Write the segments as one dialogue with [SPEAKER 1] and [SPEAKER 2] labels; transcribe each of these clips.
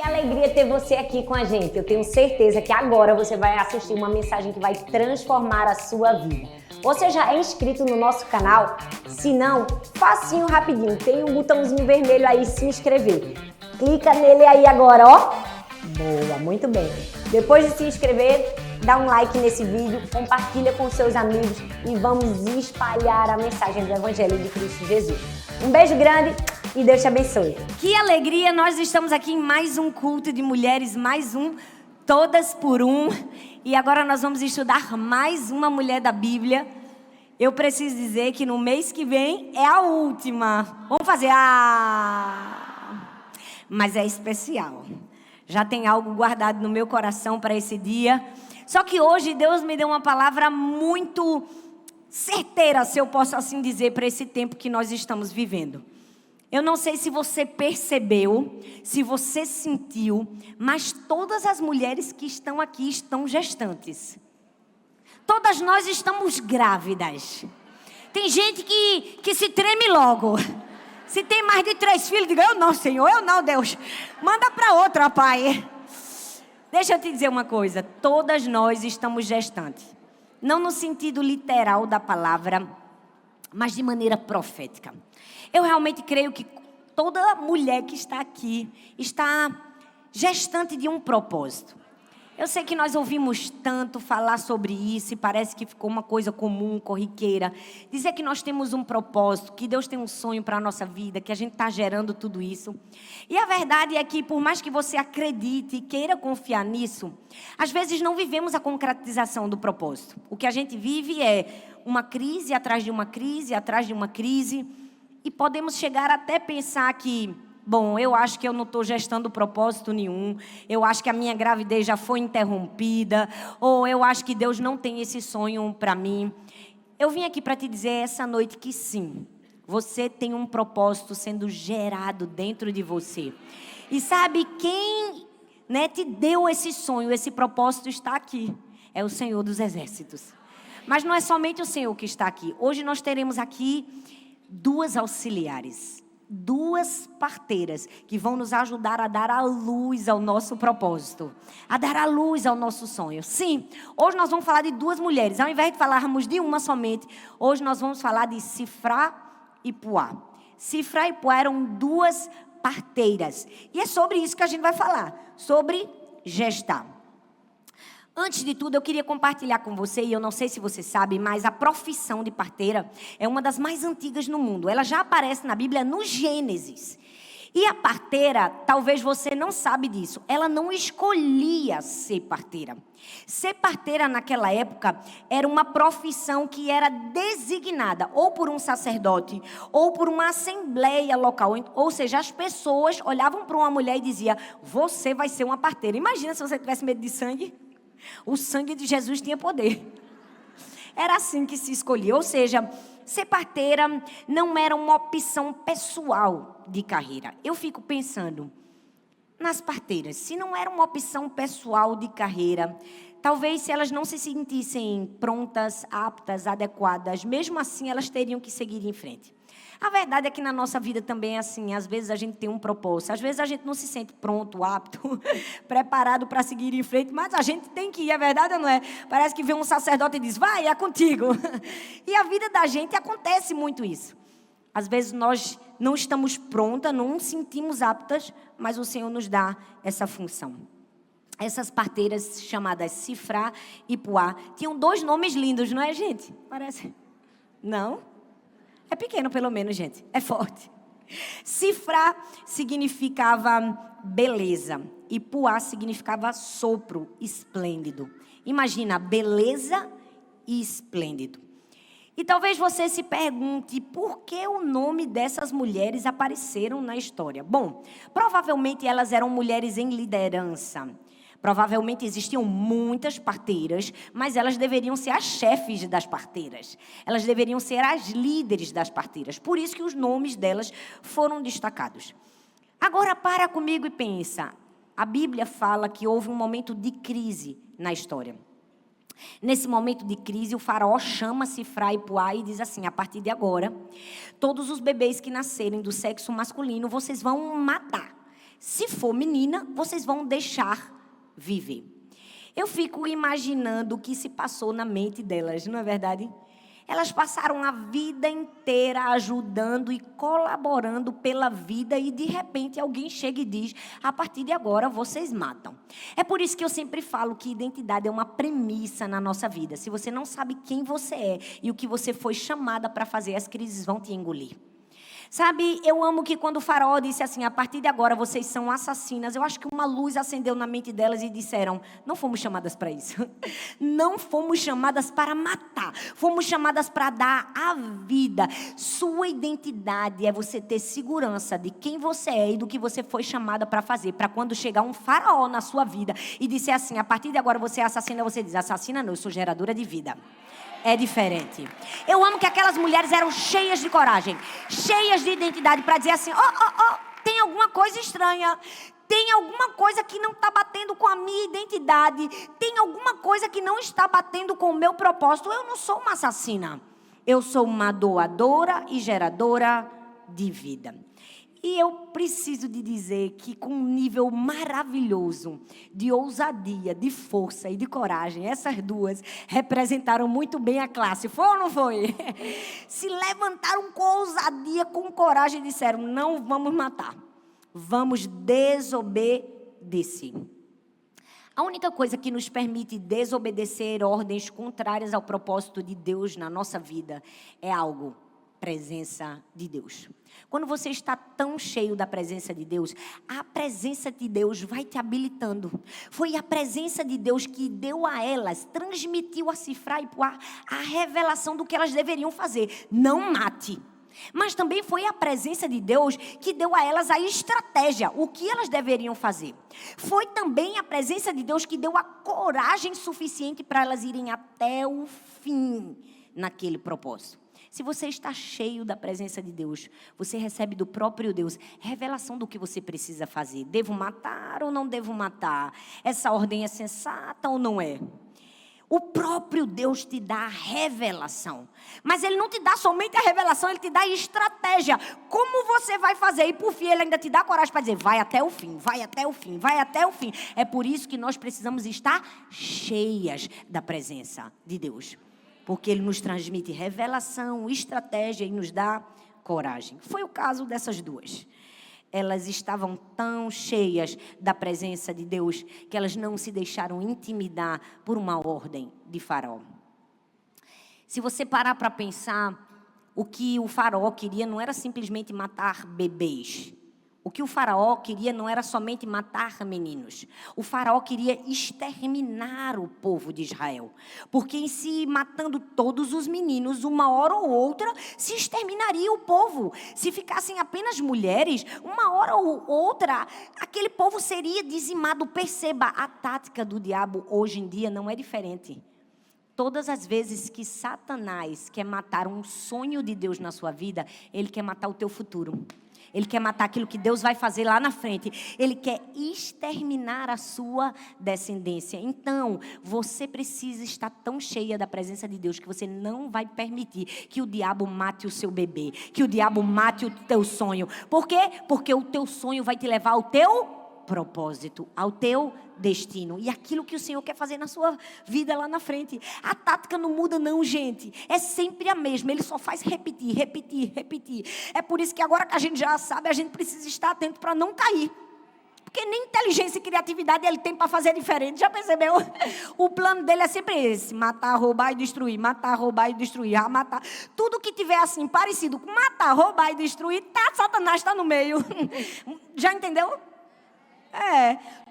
[SPEAKER 1] Que alegria ter você aqui com a gente. Eu tenho certeza que agora você vai assistir uma mensagem que vai transformar a sua vida. Você já é inscrito no nosso canal? Se não, facinho, rapidinho. Tem um botãozinho vermelho aí, se inscrever. Clica nele aí agora, ó. Boa, muito bem. Depois de se inscrever, dá um like nesse vídeo, compartilha com seus amigos e vamos espalhar a mensagem do Evangelho de Cristo Jesus. Um beijo grande e Deus te abençoe.
[SPEAKER 2] Que alegria, nós estamos aqui em mais um culto de mulheres, mais um, todas por um. E agora nós vamos estudar mais uma mulher da Bíblia. Eu preciso dizer que no mês que vem é a última. Vamos fazer mas é especial. Já tem algo guardado no meu coração para esse dia. Só que hoje Deus me deu uma palavra muito certeira, se eu posso assim dizer, para esse tempo que nós estamos vivendo. Eu não sei se você percebeu, se você sentiu, mas todas as mulheres que estão aqui estão gestantes. Todas nós estamos grávidas. Tem gente que se treme logo. Se tem mais de 3 filhos, diga, eu não, Senhor, eu não, Deus. Manda para outra, Pai. Deixa eu te dizer uma coisa, todas nós estamos gestantes. Não no sentido literal da palavra, mas de maneira profética. Eu realmente creio que toda mulher que está aqui está gestante de um propósito. Eu sei que nós ouvimos tanto falar sobre isso e parece que ficou uma coisa comum, corriqueira. Dizer que nós temos um propósito, que Deus tem um sonho para a nossa vida, que a gente está gerando tudo isso. E a verdade é que por mais que você acredite e queira confiar nisso, às vezes não vivemos a concretização do propósito. O que a gente vive é uma crise atrás de uma crise, atrás de uma crise. E podemos chegar até pensar que, bom, eu acho que eu não estou gestando propósito nenhum, eu acho que a minha gravidez já foi interrompida, ou eu acho que Deus não tem esse sonho para mim. Eu vim aqui para te dizer essa noite que sim, você tem um propósito sendo gerado dentro de você. E sabe quem, te deu esse sonho, esse propósito está aqui? É o Senhor dos Exércitos. Mas não é somente o Senhor que está aqui. Hoje nós teremos aqui 2 auxiliares, 2 parteiras que vão nos ajudar a dar a luz ao nosso propósito, a dar a luz ao nosso sonho. Sim, hoje nós vamos falar de 2 mulheres, ao invés de falarmos de uma somente, hoje nós vamos falar de Sifrá e Puá. Sifrá e Puá eram 2 parteiras, e é sobre isso que a gente vai falar, sobre gestar. Antes de tudo, eu queria compartilhar com você, e eu não sei se você sabe, mas a profissão de parteira é uma das mais antigas no mundo. Ela já aparece na Bíblia no Gênesis. E a parteira, talvez você não sabe disso, ela não escolhia ser parteira. Ser parteira naquela época era uma profissão que era designada ou por um sacerdote ou por uma assembleia local. Ou seja, as pessoas olhavam para uma mulher e diziam, você vai ser uma parteira. Imagina se você tivesse medo de sangue. O sangue de Jesus tinha poder. Era assim que se escolhia. Ou seja, ser parteira não era uma opção pessoal de carreira. Eu fico pensando nas parteiras. Se não era uma opção pessoal de carreira, talvez se elas não se sentissem prontas, aptas, adequadas, mesmo assim elas teriam que seguir em frente. A verdade é que na nossa vida também é assim, às vezes a gente tem um propósito, às vezes a gente não se sente pronto, apto, preparado para seguir em frente, mas a gente tem que ir, é verdade ou não é? Parece que vem um sacerdote e diz, vai, é contigo. E a vida da gente acontece muito isso. Às vezes nós não estamos prontas, não nos sentimos aptas, mas o Senhor nos dá essa função. Essas parteiras chamadas Sifrá e Puá tinham 2 nomes lindos, não é, gente? Parece. Não? É pequeno, pelo menos, gente. É forte. Sifrá significava beleza. E Puá significava sopro, esplêndido. Imagina, beleza e esplêndido. E talvez você se pergunte por que o nome dessas mulheres apareceram na história. Bom, provavelmente elas eram mulheres em liderança. Provavelmente existiam muitas parteiras, mas elas deveriam ser as chefes das parteiras. Elas deveriam ser as líderes das parteiras. Por isso que os nomes delas foram destacados. Agora para comigo e pensa. A Bíblia fala que houve um momento de crise na história. Nesse momento de crise, o faraó chama Sifrá e Puá e diz assim, a partir de agora, todos os bebês que nascerem do sexo masculino, vocês vão matar. Se for menina, vocês vão deixar viver. Eu fico imaginando o que se passou na mente delas, não é verdade? Elas passaram a vida inteira ajudando e colaborando pela vida e de repente alguém chega e diz, a partir de agora vocês matam. É por isso que eu sempre falo que identidade é uma premissa na nossa vida. Se você não sabe quem você é e o que você foi chamada para fazer, as crises vão te engolir. Sabe, eu amo que quando o faraó disse assim, a partir de agora vocês são assassinas, eu acho que uma luz acendeu na mente delas e disseram, não fomos chamadas para isso. Não fomos chamadas para matar, fomos chamadas para dar a vida. Sua identidade é você ter segurança de quem você é e do que você foi chamada para fazer, para quando chegar um faraó na sua vida e disser assim, a partir de agora você é assassina, você diz, assassina não, eu sou geradora de vida. É diferente. Eu amo que aquelas mulheres eram cheias de coragem, cheias de identidade para dizer assim, tem alguma coisa estranha, tem alguma coisa que não está batendo com a minha identidade, tem alguma coisa que não está batendo com o meu propósito. Eu não sou uma assassina, eu sou uma doadora e geradora de vida. E eu preciso de dizer que com um nível maravilhoso de ousadia, de força e de coragem, essas duas representaram muito bem a classe. Foi ou não foi? Se levantaram com ousadia, com coragem e disseram, não vamos matar, vamos desobedecer. A única coisa que nos permite desobedecer ordens contrárias ao propósito de Deus na nossa vida é algo. Presença de Deus. Quando você está tão cheio da presença de Deus, a presença de Deus vai te habilitando. Foi a presença de Deus que deu a elas, transmitiu a Cifra e Puá a revelação do que elas deveriam fazer. Não mate. Mas também foi a presença de Deus que deu a elas a estratégia, o que elas deveriam fazer. Foi também a presença de Deus que deu a coragem suficiente para elas irem até o fim naquele propósito. Se você está cheio da presença de Deus, você recebe do próprio Deus revelação do que você precisa fazer. Devo matar ou não devo matar? Essa ordem é sensata ou não é? O próprio Deus te dá a revelação. Mas Ele não te dá somente a revelação, Ele te dá a estratégia. Como você vai fazer? E por fim, Ele ainda te dá coragem para dizer, vai até o fim, vai até o fim, vai até o fim. É por isso que nós precisamos estar cheias da presença de Deus. Porque Ele nos transmite revelação, estratégia e nos dá coragem. Foi o caso dessas duas. Elas estavam tão cheias da presença de Deus que elas não se deixaram intimidar por uma ordem de Faraó. Se você parar para pensar, o que o Faraó queria não era simplesmente matar bebês. O que o Faraó queria não era somente matar meninos. O Faraó queria exterminar o povo de Israel. Porque em se matando todos os meninos, uma hora ou outra, se exterminaria o povo. Se ficassem apenas mulheres, uma hora ou outra, aquele povo seria dizimado. Perceba, a tática do diabo hoje em dia não é diferente. Todas as vezes que Satanás quer matar um sonho de Deus na sua vida, ele quer matar o teu futuro. Ele quer matar aquilo que Deus vai fazer lá na frente. Ele quer exterminar a sua descendência. Então, você precisa estar tão cheia da presença de Deus que você não vai permitir que o diabo mate o seu bebê, que o diabo mate o teu sonho. Por quê? Porque o teu sonho vai te levar ao teu propósito, ao teu destino e aquilo que o Senhor quer fazer na sua vida lá na frente. A tática não muda não, gente, é sempre a mesma. Ele só faz repetir, repetir, repetir. É por isso que agora que a gente já sabe, a gente precisa estar atento para não cair, porque nem inteligência e criatividade ele tem para fazer diferente. Já percebeu? O plano dele é sempre esse: matar, roubar e destruir, matar, roubar e destruir, matar. Tudo que tiver assim parecido com matar, roubar e destruir, Satanás está no meio. Já entendeu?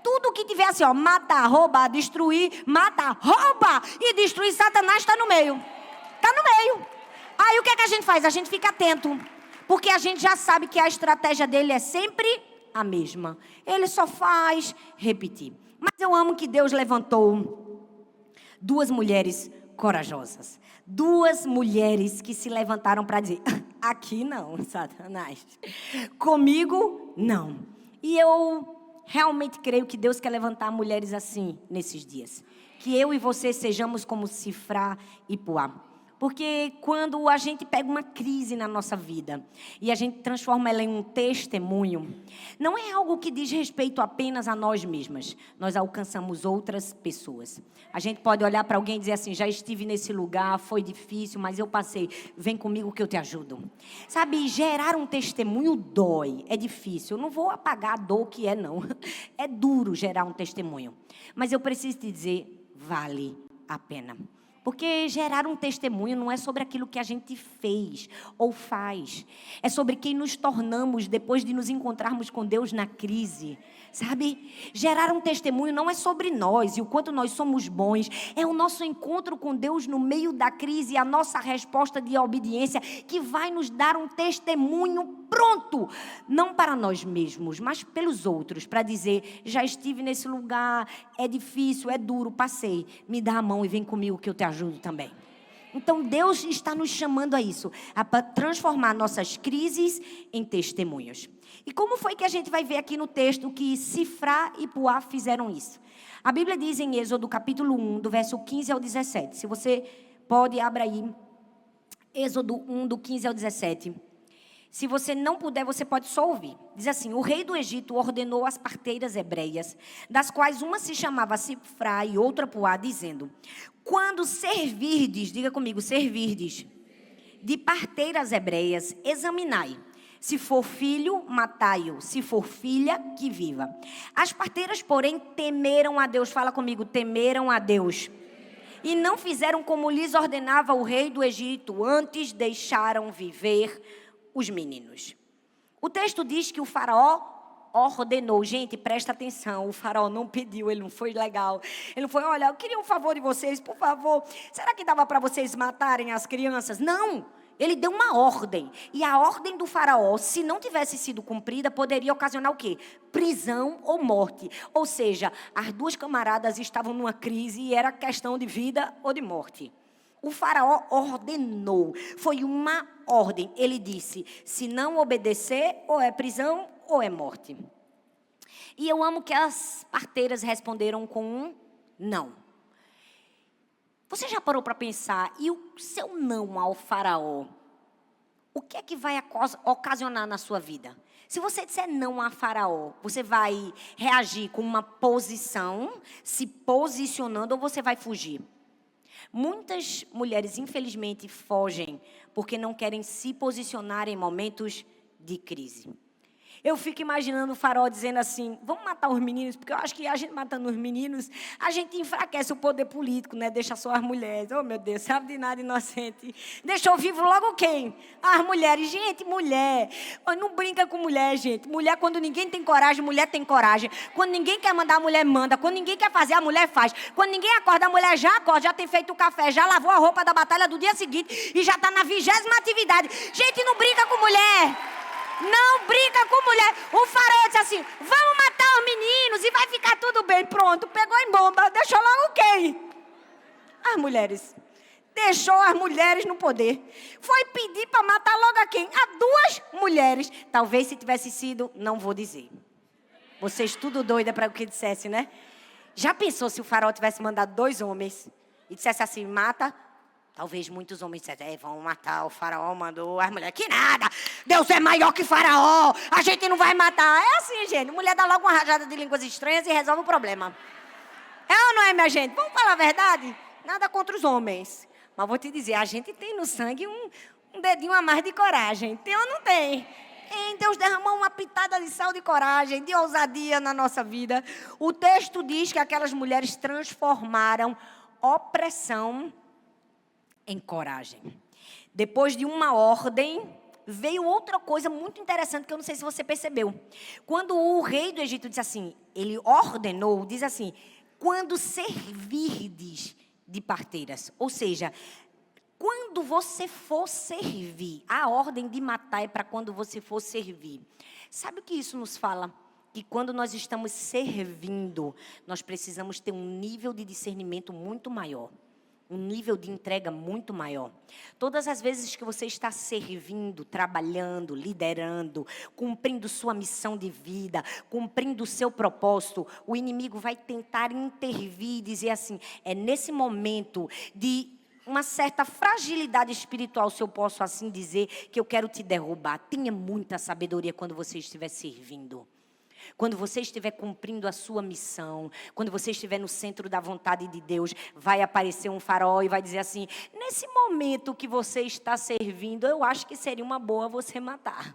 [SPEAKER 2] Tudo que tiver assim, matar, roubar, destruir, matar, roubar e destruir, Satanás está no meio. Está no meio. Aí o que é que a gente faz? A gente fica atento, porque a gente já sabe que a estratégia dele é sempre a mesma. Ele só faz repetir. Mas eu amo que Deus levantou duas mulheres corajosas. Duas mulheres que se levantaram para dizer, aqui não, Satanás. Comigo, não. E eu realmente creio que Deus quer levantar mulheres assim nesses dias. Que eu e você sejamos como Cifra e Puá. Porque quando a gente pega uma crise na nossa vida e a gente transforma ela em um testemunho, não é algo que diz respeito apenas a nós mesmas. Nós alcançamos outras pessoas. A gente pode olhar para alguém e dizer assim, já estive nesse lugar, foi difícil, mas eu passei. Vem comigo que eu te ajudo. Sabe, gerar um testemunho dói, é difícil. Eu não vou apagar a dor que é, não. É duro gerar um testemunho. Mas eu preciso te dizer, vale a pena. Porque gerar um testemunho não é sobre aquilo que a gente fez ou faz. É sobre quem nos tornamos depois de nos encontrarmos com Deus na crise. Sabe? Gerar um testemunho não é sobre nós e o quanto nós somos bons. É o nosso encontro com Deus no meio da crise e a nossa resposta de obediência que vai nos dar um testemunho pronto. Não para nós mesmos, mas pelos outros. Para dizer, já estive nesse lugar, é difícil, é duro, passei. Me dá a mão e vem comigo que eu te ajudo também. Então Deus está nos chamando a isso, a transformar nossas crises em testemunhos. E como foi que a gente vai ver aqui no texto que Sifrá e Puá fizeram isso? A Bíblia diz em Êxodo capítulo 1, do verso 15 ao 17. Se você pode, abra aí. Êxodo 1, do 15 ao 17. Se você não puder, você pode só ouvir. Diz assim, o rei do Egito ordenou as parteiras hebreias, das quais uma se chamava Sifrá e outra Puá, dizendo, quando servirdes, diga comigo, servirdes, de parteiras hebreias, examinai. Se for filho, matai-o. Se for filha, que viva. As parteiras, porém, temeram a Deus. Fala comigo, temeram a Deus. E não fizeram como lhes ordenava o rei do Egito. Antes deixaram viver os meninos. O texto diz que o faraó ordenou. Gente, presta atenção. O faraó não pediu, ele não foi legal. Ele não foi, olha, eu queria um favor de vocês, por favor. Será que dava para vocês matarem as crianças? Não. Ele deu uma ordem. E a ordem do faraó, se não tivesse sido cumprida, poderia ocasionar o quê? Prisão ou morte. Ou seja, as duas camaradas estavam numa crise e era questão de vida ou de morte. O faraó ordenou. Foi uma ordem. Ele disse, se não obedecer, ou é prisão ou é morte. E eu amo que as parteiras responderam com um não. Você já parou para pensar, e o seu não ao faraó, o que é que vai ocasionar na sua vida? Se você disser não a faraó, você vai reagir com uma posição, se posicionando, ou você vai fugir? Muitas mulheres, infelizmente, fogem porque não querem se posicionar em momentos de crise. Eu fico imaginando o faraó dizendo assim, vamos matar os meninos, porque eu acho que a gente matando os meninos, a gente enfraquece o poder político, né? Deixa só as mulheres. Oh, meu Deus, sabe de nada, inocente. Deixou vivo logo quem? As mulheres. Gente, mulher. Não brinca com mulher, gente. Mulher, quando ninguém tem coragem, mulher tem coragem. Quando ninguém quer mandar, a mulher manda. Quando ninguém quer fazer, a mulher faz. Quando ninguém acorda, a mulher já acorda, já tem feito o café, já lavou a roupa da batalha do dia seguinte e já está na 20ª atividade. Gente, não brinca com mulher. Não brinca com mulher. O faraó disse assim, vamos matar os meninos e vai ficar tudo bem. Pronto, pegou em bomba. Deixou logo quem? As mulheres. Deixou as mulheres no poder. Foi pedir para matar logo a quem? A duas mulheres. Talvez se tivesse sido, não vou dizer. Vocês tudo doida para o que dissesse, né? Já pensou se o faraó tivesse mandado 2 homens e dissesse assim, mata? Talvez muitos homens dissessem, vão matar, o faraó mandou as mulheres. Que nada, Deus é maior que faraó, a gente não vai matar. É assim, gente, mulher dá logo uma rajada de línguas estranhas e resolve o problema. É ou não é, minha gente? Vamos falar a verdade? Nada contra os homens. Mas vou te dizer, a gente tem no sangue um dedinho a mais de coragem. Tem ou não tem? Deus derramou uma pitada de sal de coragem, de ousadia na nossa vida. O texto diz que aquelas mulheres transformaram opressão em coragem. Depois de uma ordem, veio outra coisa muito interessante que eu não sei se você percebeu. Quando o rei do Egito disse assim, ele ordenou, diz assim, quando servirdes de parteiras. Ou seja, quando você for servir, a ordem de matar é para quando você for servir. Sabe o que isso nos fala? Que quando nós estamos servindo, nós precisamos ter um nível de discernimento muito maior. Um nível de entrega muito maior. Todas as vezes que você está servindo, trabalhando, liderando, cumprindo sua missão de vida, cumprindo o seu propósito, o inimigo vai tentar intervir e dizer assim, é nesse momento de uma certa fragilidade espiritual, se eu posso assim dizer, que eu quero te derrubar. Tenha muita sabedoria quando você estiver servindo. Quando você estiver cumprindo a sua missão, quando você estiver no centro da vontade de Deus, vai aparecer um farol e vai dizer assim: nesse momento que você está servindo, eu acho que seria uma boa você matar.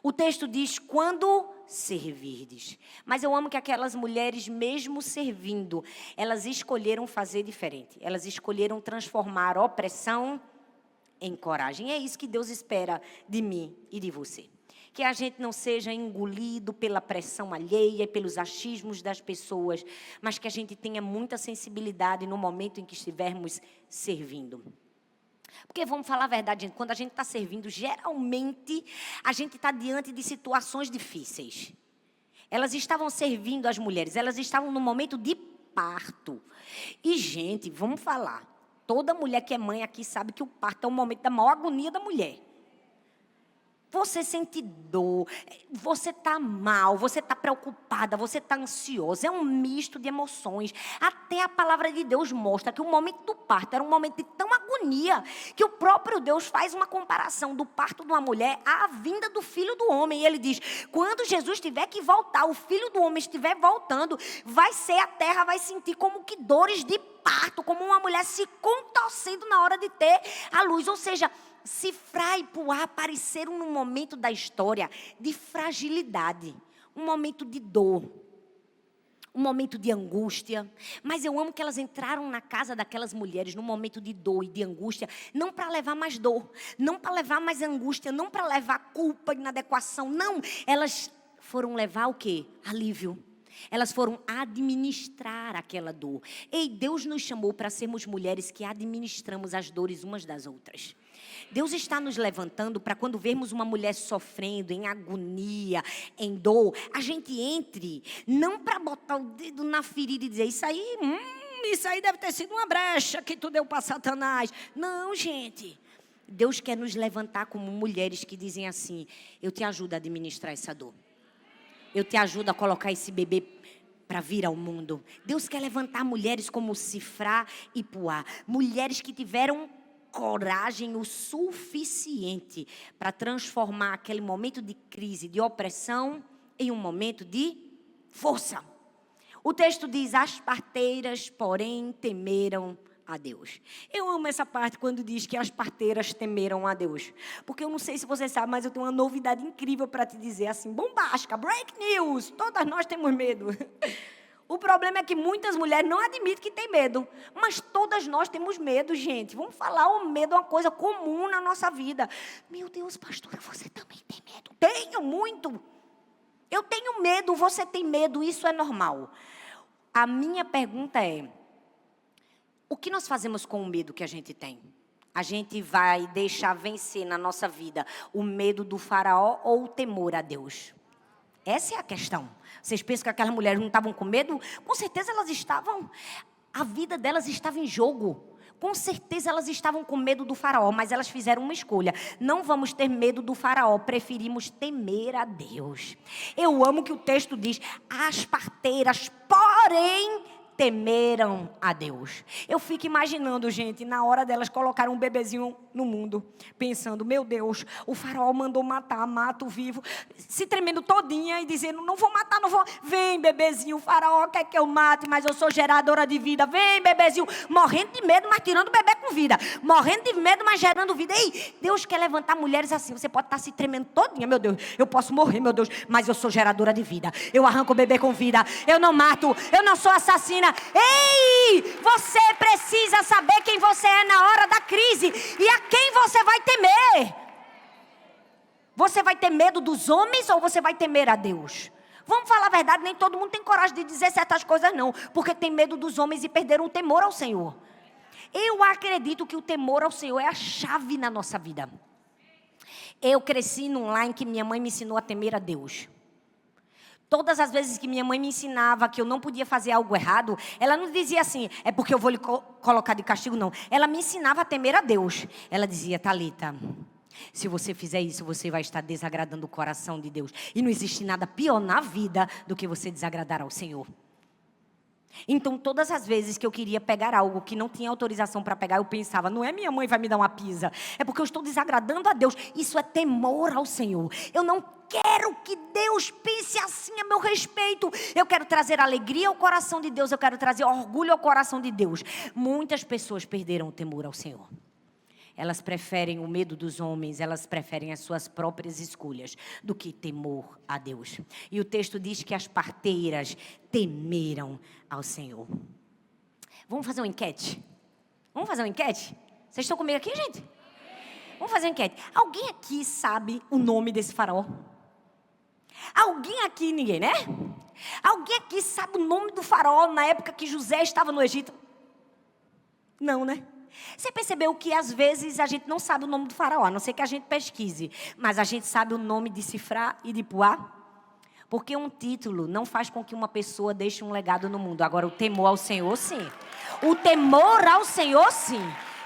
[SPEAKER 2] O texto diz: quando servirdes. Mas eu amo que aquelas mulheres, mesmo servindo, elas escolheram fazer diferente. Elas escolheram transformar a opressão em coragem. É isso que Deus espera de mim e de você. Que a gente não seja engolido pela pressão alheia e pelos achismos das pessoas, mas que a gente tenha muita sensibilidade no momento em que estivermos servindo. Porque vamos falar a verdade, gente, quando a gente está servindo, geralmente a gente está diante de situações difíceis. Elas estavam servindo as mulheres, elas estavam no momento de parto. E, gente, vamos falar, toda mulher que é mãe aqui sabe que o parto é o momento da maior agonia da mulher. Você sente dor, você está mal, você está preocupada, você está ansiosa. É um misto de emoções. Até a palavra de Deus mostra que o momento do parto era um momento de tão agonia que o próprio Deus faz uma comparação do parto de uma mulher à vinda do filho do homem. E ele diz, quando Jesus tiver que voltar, o filho do homem estiver voltando, a terra vai sentir como que dores de parto, como uma mulher se contorcendo na hora de ter a luz. Ou seja, Sifrá e Puá apareceram num momento da história de fragilidade, um momento de dor, um momento de angústia. Mas eu amo que elas entraram na casa daquelas mulheres num momento de dor e de angústia, não para levar mais dor, não para levar mais angústia, não para levar culpa, inadequação, não. Elas foram levar o quê? Alívio. Elas foram administrar aquela dor. Ei, Deus nos chamou para sermos mulheres que administramos as dores umas das outras. Deus está nos levantando para quando vermos uma mulher sofrendo, em agonia, em dor, a gente entre, não para botar o dedo na ferida e dizer, isso aí deve ter sido uma brecha que tu deu para Satanás. Não, gente. Deus quer nos levantar como mulheres que dizem assim, eu te ajudo a administrar essa dor. Eu te ajudo a colocar esse bebê para vir ao mundo. Deus quer levantar mulheres como Sifrá e Puá. Mulheres que tiveram coragem o suficiente para transformar aquele momento de crise, de opressão, em um momento de força. O texto diz, as parteiras, porém, temeram a Deus. Eu amo essa parte quando diz que as parteiras temeram a Deus. Porque eu não sei se você sabe, mas eu tenho uma novidade incrível para te dizer assim, bombástica, break news, todas nós temos medo. O problema é que muitas mulheres não admitem que tem medo, mas todas nós temos medo, gente. Vamos falar, o medo é uma coisa comum na nossa vida. Meu Deus, pastora, você também tem medo? Tenho muito. Eu tenho medo, você tem medo, isso é normal. A minha pergunta é, o que nós fazemos com o medo que a gente tem? A gente vai deixar vencer na nossa vida o medo do faraó ou o temor a Deus? Essa é a questão. Vocês pensam que aquelas mulheres não estavam com medo? Com certeza elas estavam. A vida delas estava em jogo. Com certeza elas estavam com medo do faraó, mas elas fizeram uma escolha. Não vamos ter medo do faraó, preferimos temer a Deus. Eu amo que o texto diz, as parteiras, porém, temeram a Deus. Eu fico imaginando, gente, na hora delas colocaram um bebezinho no mundo, pensando, meu Deus, o faraó mandou matar, mata o vivo, se tremendo todinha e dizendo, não vou matar, não vou. Vem, bebezinho, o faraó quer que eu mate, mas eu sou geradora de vida. Vem, bebezinho, morrendo de medo, mas tirando o bebê com vida. Morrendo de medo, mas gerando vida. Ei, Deus quer levantar mulheres assim, você pode estar se tremendo todinha, meu Deus, eu posso morrer, meu Deus, mas eu sou geradora de vida. Eu arranco o bebê com vida, eu não mato, eu não sou assassina. Ei, você precisa saber quem você é na hora da crise e a quem você vai temer. Você vai ter medo dos homens ou você vai temer a Deus? Vamos falar a verdade, nem todo mundo tem coragem de dizer certas coisas não, porque tem medo dos homens e perderam o temor ao Senhor. Eu acredito que o temor ao Senhor é a chave na nossa vida. Eu cresci num lar em que minha mãe me ensinou a temer a Deus. Todas as vezes que minha mãe me ensinava que eu não podia fazer algo errado, ela não dizia assim, é porque eu vou lhe colocar de castigo, não. Ela me ensinava a temer a Deus. Ela dizia, Thalita, se você fizer isso, você vai estar desagradando o coração de Deus. E não existe nada pior na vida do que você desagradar ao Senhor. Então, todas as vezes que eu queria pegar algo que não tinha autorização para pegar, eu pensava, não é minha mãe vai me dar uma pizza, é porque eu estou desagradando a Deus. Isso é temor ao Senhor. Eu não quero que Deus pense assim a meu respeito. Eu quero trazer alegria ao coração de Deus, eu quero trazer orgulho ao coração de Deus. Muitas pessoas perderam o temor ao Senhor. Elas preferem o medo dos homens, elas preferem as suas próprias escolhas do que temor a Deus. E o texto diz que as parteiras temeram ao Senhor. Vamos fazer uma enquete? Vamos fazer uma enquete? Vocês estão comigo aqui, gente? Vamos fazer uma enquete. Alguém aqui sabe o nome desse faraó? Alguém aqui, ninguém, né? Alguém aqui sabe o nome do faraó na época que José estava no Egito? Não, né? Você percebeu que às vezes a gente não sabe o nome do faraó, a não ser que a gente pesquise, mas a gente sabe o nome de Sifrá e de Puá? Porque um título não faz com que uma pessoa deixe um legado no mundo. Agora, o temor ao Senhor, sim. O temor ao Senhor, sim.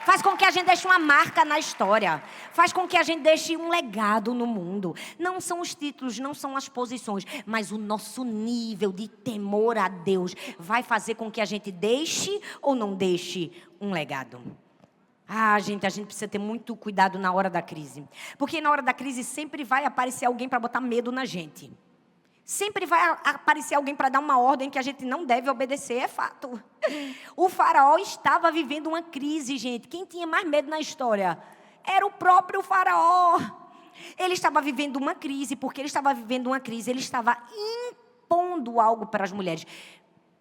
[SPEAKER 2] Faz com que a gente deixe uma marca na história. Faz com que a gente deixe um legado no mundo. Não são os títulos, não são as posições, mas o nosso nível de temor a Deus vai fazer com que a gente deixe ou não deixe um legado. Gente, a gente precisa ter muito cuidado na hora da crise. Porque na hora da crise sempre vai aparecer alguém para botar medo na gente. Sempre vai aparecer alguém para dar uma ordem que a gente não deve obedecer, é fato. O faraó estava vivendo uma crise, gente. Quem tinha mais medo na história? Era o próprio faraó. Ele estava vivendo uma crise, porque ele estava vivendo uma crise, ele estava impondo algo para as mulheres.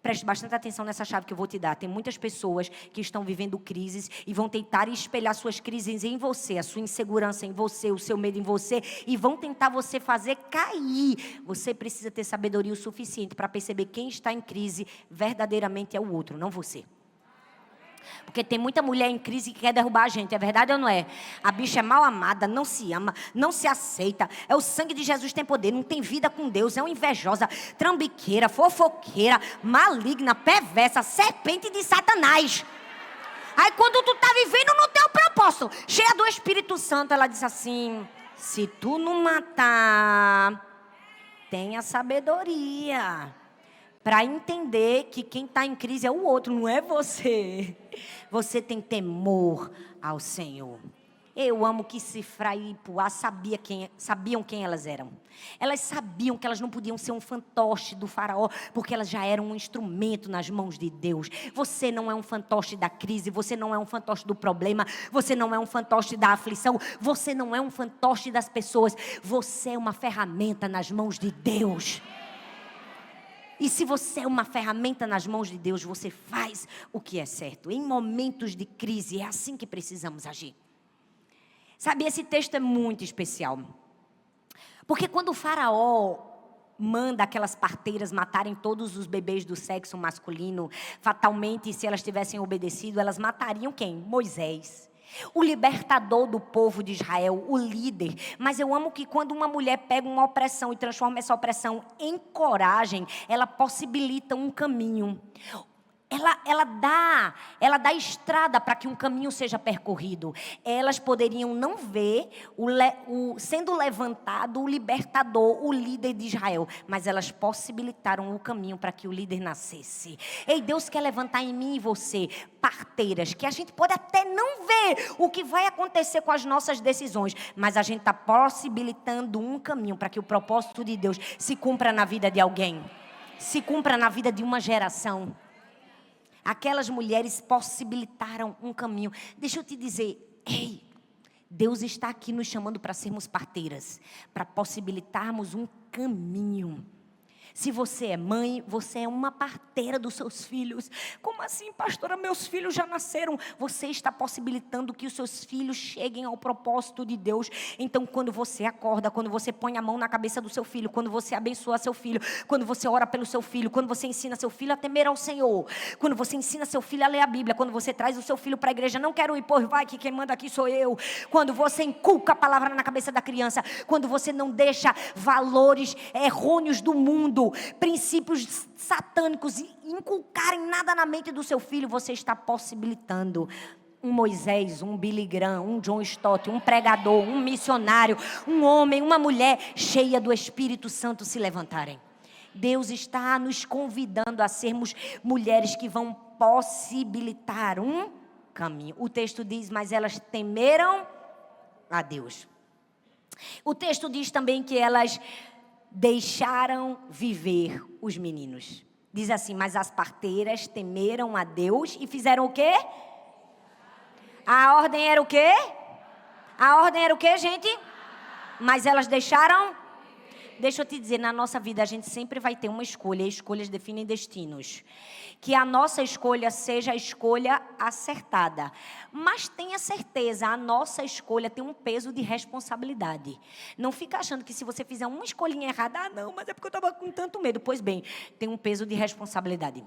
[SPEAKER 2] Preste bastante atenção nessa chave que eu vou te dar. Tem muitas pessoas que estão vivendo crises e vão tentar espelhar suas crises em você, a sua insegurança em você, o seu medo em você, e vão tentar você fazer cair. Você precisa ter sabedoria o suficiente para perceber quem está em crise verdadeiramente é o outro, não você. Porque tem muita mulher em crise que quer derrubar a gente, é verdade ou não é? A bicha é mal amada, não se ama, não se aceita. É o sangue de Jesus tem poder, não tem vida com Deus. É uma invejosa, trambiqueira, fofoqueira, maligna, perversa, serpente de Satanás. Aí quando tu tá vivendo no teu propósito, cheia do Espírito Santo, ela diz assim, se tu não matar, tenha sabedoria para entender que quem está em crise é o outro, não é você. Você tem temor ao Senhor. Eu amo que Sifrá e Puá sabiam quem elas eram. Elas sabiam que elas não podiam ser um fantoche do faraó, porque elas já eram um instrumento nas mãos de Deus. Você não é um fantoche da crise, você não é um fantoche do problema, você não é um fantoche da aflição, você não é um fantoche das pessoas, você é uma ferramenta nas mãos de Deus. E se você é uma ferramenta nas mãos de Deus, você faz o que é certo. Em momentos de crise, é assim que precisamos agir. Sabe, esse texto é muito especial. Porque quando o faraó manda aquelas parteiras matarem todos os bebês do sexo masculino, fatalmente, se elas tivessem obedecido, elas matariam quem? Moisés. O libertador do povo de Israel, o líder. Mas eu amo que quando uma mulher pega uma opressão e transforma essa opressão em coragem, ela possibilita um caminho. Ela dá estrada para que um caminho seja percorrido. Elas poderiam não ver sendo levantado o libertador, o líder de Israel, mas elas possibilitaram o caminho para que o líder nascesse. Ei, Deus quer levantar em mim e você parteiras, que a gente pode até não ver o que vai acontecer com as nossas decisões, mas a gente está possibilitando um caminho para que o propósito de Deus se cumpra na vida de alguém, se cumpra na vida de uma geração. Aquelas mulheres possibilitaram um caminho. Deixa eu te dizer, ei, Deus está aqui nos chamando para sermos parteiras, para possibilitarmos um caminho. Se você é mãe, você é uma parteira dos seus filhos. Como assim, pastora? Meus filhos já nasceram. Você está possibilitando que os seus filhos cheguem ao propósito de Deus. Então, quando você acorda, quando você põe a mão na cabeça do seu filho, quando você abençoa seu filho, quando você ora pelo seu filho, quando você ensina seu filho a temer ao Senhor, quando você ensina seu filho a ler a Bíblia, quando você traz o seu filho para a igreja, não quero ir, pois vai que quem manda aqui sou eu. Quando você inculca a palavra na cabeça da criança, quando você não deixa valores errôneos do mundo, princípios satânicos inculcarem nada na mente do seu filho, você está possibilitando um Moisés, um Billy Graham, um John Stott, um pregador, um missionário, um homem, uma mulher cheia do Espírito Santo se levantarem. Deus está nos convidando a sermos mulheres que vão possibilitar um caminho. O texto diz, mas elas temeram a Deus. O texto diz também que elas deixaram viver os meninos. Diz assim, mas as parteiras temeram a Deus e fizeram o quê? A ordem era o quê? A ordem era o quê, gente? Mas elas deixaram... Deixa eu te dizer, na nossa vida a gente sempre vai ter uma escolha, e escolhas definem destinos. Que a nossa escolha seja a escolha acertada. Mas tenha certeza, a nossa escolha tem um peso de responsabilidade. Não fica achando que se você fizer uma escolhinha errada, não, mas é porque eu estava com tanto medo. Pois bem, tem um peso de responsabilidade.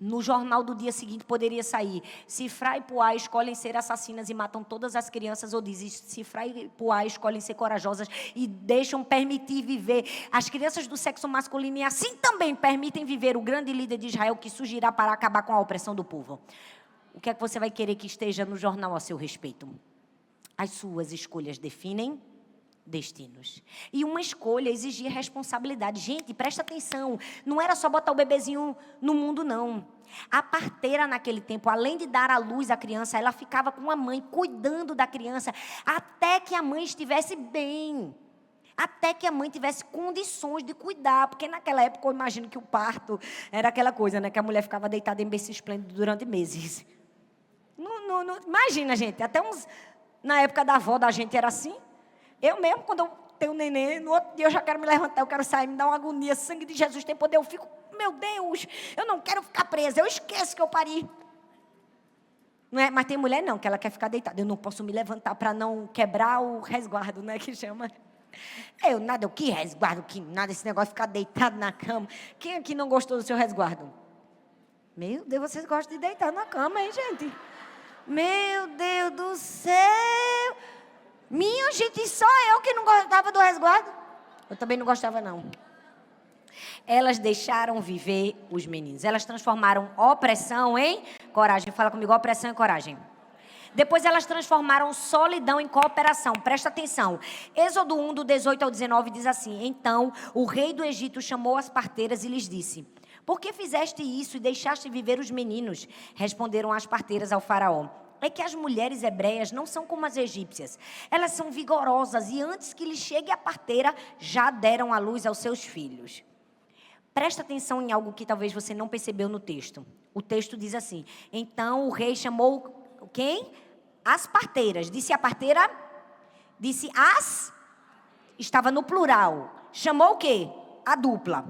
[SPEAKER 2] No jornal do dia seguinte poderia sair, Cifra e Puá escolhem ser assassinas e matam todas as crianças, ou diz, Cifra e Puá escolhem ser corajosas e deixam permitir viver as crianças do sexo masculino, e assim também permitem viver o grande líder de Israel que surgirá para acabar com a opressão do povo. O que é que você vai querer que esteja no jornal a seu respeito? As suas escolhas definem destinos. E uma escolha exigia responsabilidade. Gente, presta atenção, não era só botar o bebezinho no mundo, não. A parteira naquele tempo, além de dar à luz a criança, ela ficava com a mãe, cuidando da criança, até que a mãe estivesse bem. Até que a mãe tivesse condições de cuidar, porque naquela época eu imagino que o parto era aquela coisa, né, que a mulher ficava deitada em berço esplêndido durante meses. Não, imagina, gente, até na época da avó da gente era assim. Eu mesmo, quando eu tenho neném, no outro dia eu já quero me levantar, eu quero sair, me dá uma agonia, sangue de Jesus tem poder, eu fico, meu Deus, eu não quero ficar presa, eu esqueço que eu pari. Não é? Mas tem mulher não, que ela quer ficar deitada, eu não posso me levantar para não quebrar o resguardo, né, que chama. O que resguardo, que nada, esse negócio de ficar deitado na cama. Quem aqui não gostou do seu resguardo? Meu Deus, vocês gostam de deitar na cama, hein, gente? Meu Deus do céu! Minha gente, só eu que não gostava do resguardo. Eu também não gostava, não. Elas deixaram viver os meninos. Elas transformaram opressão em coragem. Fala comigo, opressão em coragem. Depois elas transformaram solidão em cooperação. Presta atenção. Êxodo 1, do 18 ao 19, diz assim: Então o rei do Egito chamou as parteiras e lhes disse: Por que fizeste isso e deixaste viver os meninos? Responderam as parteiras ao faraó: É que as mulheres hebreias não são como as egípcias. Elas são vigorosas e antes que lhes chegue a parteira, já deram à luz aos seus filhos. Presta atenção em algo que talvez você não percebeu no texto. O texto diz assim: Então o rei chamou quem? As parteiras. Disse a parteira? Disse as? Estava no plural. Chamou o quê? A dupla.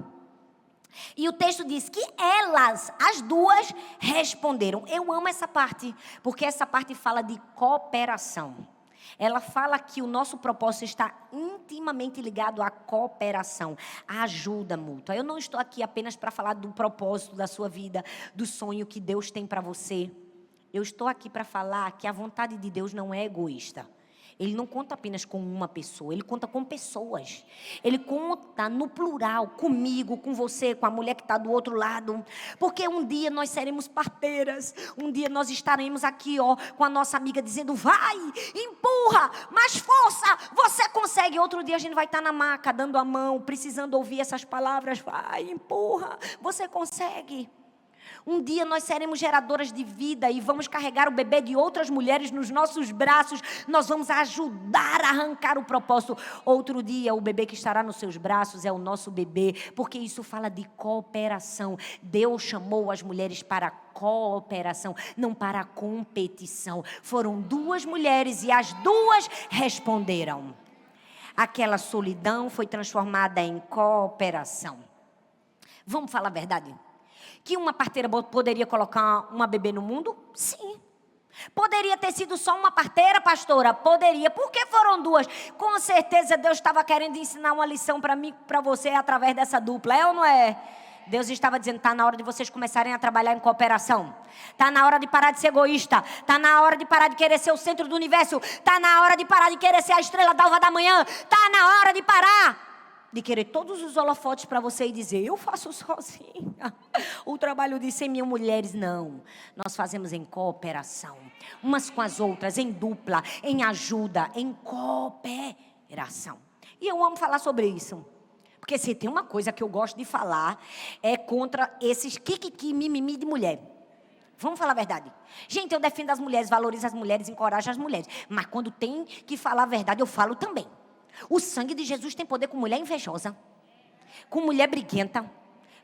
[SPEAKER 2] E o texto diz que elas, as duas, responderam. Eu amo essa parte, porque essa parte fala de cooperação. Ela fala que o nosso propósito está intimamente ligado à cooperação, à ajuda mútua. Eu não estou aqui apenas para falar do propósito da sua vida, do sonho que Deus tem para você. Eu estou aqui para falar que a vontade de Deus não é egoísta. Ele não conta apenas com uma pessoa, ele conta com pessoas. Ele conta no plural, comigo, com você, com a mulher que está do outro lado. Porque um dia nós seremos parteiras, um dia nós estaremos aqui, com a nossa amiga dizendo: vai, empurra, mais força, você consegue. Outro dia a gente vai estar na maca, dando a mão, precisando ouvir essas palavras: vai, empurra, você consegue. Um dia nós seremos geradoras de vida e vamos carregar o bebê de outras mulheres nos nossos braços. Nós vamos ajudar a arrancar o propósito. Outro dia o bebê que estará nos seus braços é o nosso bebê, porque isso fala de cooperação. Deus chamou as mulheres para a cooperação, não para a competição. Foram duas mulheres e as duas responderam. Aquela solidão foi transformada em cooperação. Vamos falar a verdade? Que uma parteira poderia colocar uma bebê no mundo? Sim. Poderia ter sido só uma parteira, pastora? Poderia. Por que foram duas? Com certeza Deus estava querendo ensinar uma lição para mim, para você, através dessa dupla. É ou não é? Deus estava dizendo: está na hora de vocês começarem a trabalhar em cooperação. Está na hora de parar de ser egoísta. Está na hora de parar de querer ser o centro do universo. Está na hora de parar de querer ser a estrela d'alva da manhã. Está na hora de parar de querer todos os holofotes para você e dizer: eu faço sozinha. O trabalho de 100.000 mulheres, não. Nós fazemos em cooperação. Umas com as outras, em dupla, em ajuda, em cooperação. E eu amo falar sobre isso. Porque se tem uma coisa que eu gosto de falar, é contra esses kikiki, mimimi de mulher. Vamos falar a verdade. Gente, eu defendo as mulheres, valorizo as mulheres, encorajo as mulheres. Mas quando tem que falar a verdade, eu falo também. O sangue de Jesus tem poder com mulher invejosa, com mulher briguenta,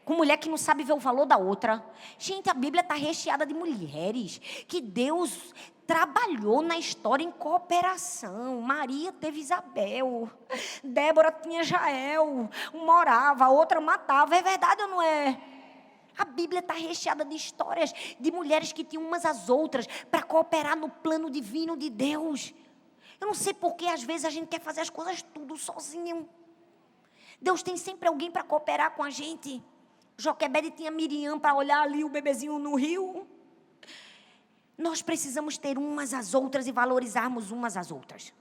[SPEAKER 2] com mulher que não sabe ver o valor da outra. Gente, a Bíblia está recheada de mulheres que Deus trabalhou na história em cooperação. Maria teve Isabel, Débora tinha Jael, uma orava, a outra matava. É verdade ou não é? A Bíblia está recheada de histórias de mulheres que tinham umas às outras para cooperar no plano divino de Deus. Eu não sei por que às vezes a gente quer fazer as coisas tudo sozinho. Deus tem sempre alguém para cooperar com a gente. Joquebede tinha Miriam para olhar ali o bebezinho no rio. Nós precisamos ter umas às outras e valorizarmos umas às outras.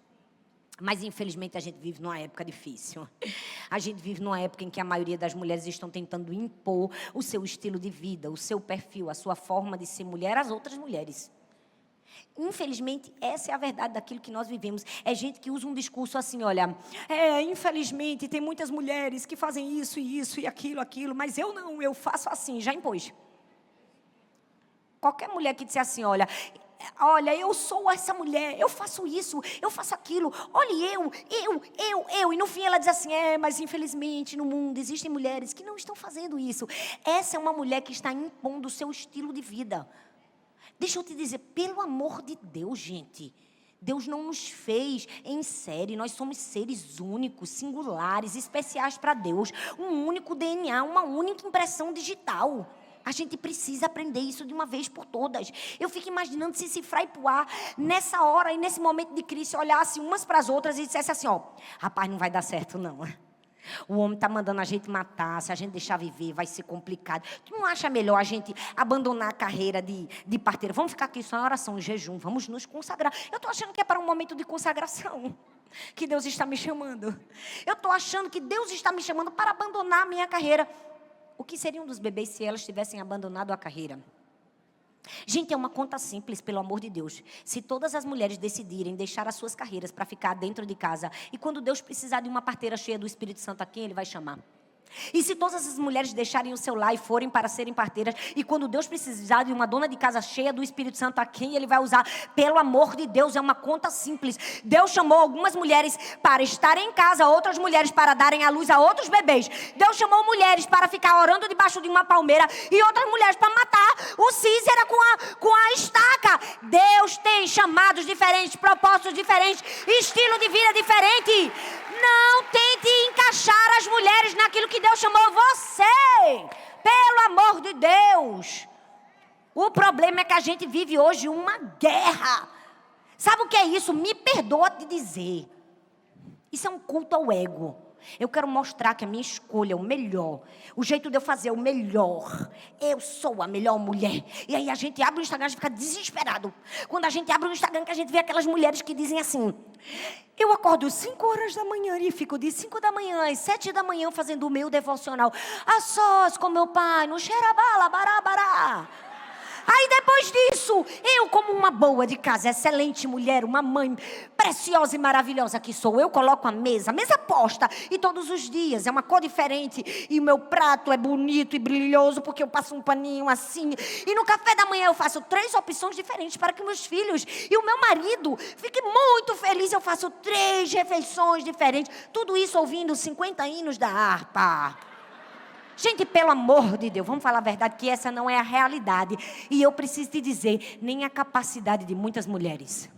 [SPEAKER 2] Mas infelizmente a gente vive numa época difícil. A gente vive numa época em que a maioria das mulheres estão tentando impor o seu estilo de vida, o seu perfil, a sua forma de ser mulher às outras mulheres. Infelizmente, essa é a verdade daquilo que nós vivemos. É gente que usa um discurso assim, olha, infelizmente tem muitas mulheres que fazem isso e aquilo, mas eu não, eu faço assim, já impôs. Qualquer mulher que disser assim, olha, eu sou essa mulher, eu faço isso, eu faço aquilo, olha eu. E no fim ela diz assim, mas infelizmente no mundo existem mulheres que não estão fazendo isso. Essa é uma mulher que está impondo o seu estilo de vida. Deixa eu te dizer, pelo amor de Deus, gente, Deus não nos fez em série, nós somos seres únicos, singulares, especiais para Deus, um único DNA, uma única impressão digital. A gente precisa aprender isso de uma vez por todas. Eu fico imaginando se Frei Puá, nessa hora e nesse momento de crise, olhasse umas para as outras e dissesse assim, rapaz, não vai dar certo não. O homem está mandando a gente matar, se a gente deixar viver, vai ser complicado. Tu não acha melhor a gente abandonar a carreira de parteira? Vamos ficar aqui só em oração, em jejum, vamos nos consagrar. Eu estou achando que é para um momento de consagração que Deus está me chamando. Eu estou achando que Deus está me chamando para abandonar a minha carreira. O que seriam dos bebês se elas tivessem abandonado a carreira? Gente, é uma conta simples, pelo amor de Deus. Se todas as mulheres decidirem deixar as suas carreiras para ficar dentro de casa, e quando Deus precisar de uma parteira cheia do Espírito Santo, a quem Ele vai chamar? E se todas as mulheres deixarem o seu lar e forem para serem parteiras, e quando Deus precisar de uma dona de casa cheia do Espírito Santo, a quem Ele vai usar? Pelo amor de Deus, é uma conta simples. Deus chamou algumas mulheres para estarem em casa, outras mulheres para darem à luz a outros bebês. Deus chamou mulheres para ficar orando debaixo de uma palmeira e outras mulheres para matar o Císera com a estaca. Deus tem chamados diferentes, propósitos diferentes, estilo de vida diferente. Não tente encaixar as mulheres naquilo que Deus chamou você. Pelo amor de Deus. O problema é que a gente vive hoje uma guerra. Sabe o que é isso? Me perdoa de dizer. Isso é um culto ao ego. Eu quero mostrar que a minha escolha é o melhor. O jeito de eu fazer é o melhor. Eu sou a melhor mulher. E aí a gente abre o Instagram e fica desesperado. Quando a gente abre o Instagram, que a gente vê aquelas mulheres que dizem assim: eu acordo 5 horas da manhã e fico de 5 da manhã às 7 da manhã fazendo o meu devocional. A sós com meu pai, no xerabala, barabará. Aí depois disso, eu como uma boa de casa, excelente mulher, uma mãe preciosa e maravilhosa que sou, eu coloco a mesa posta, e todos os dias é uma cor diferente, e o meu prato é bonito e brilhoso, porque eu passo um paninho assim, e no café da manhã eu faço 3 opções diferentes para que meus filhos e o meu marido fiquem muito felizes. Eu faço 3 refeições diferentes, tudo isso ouvindo 50 hinos da harpa. Gente, pelo amor de Deus, vamos falar a verdade, que essa não é a realidade. E eu preciso te dizer, nem a capacidade de muitas mulheres.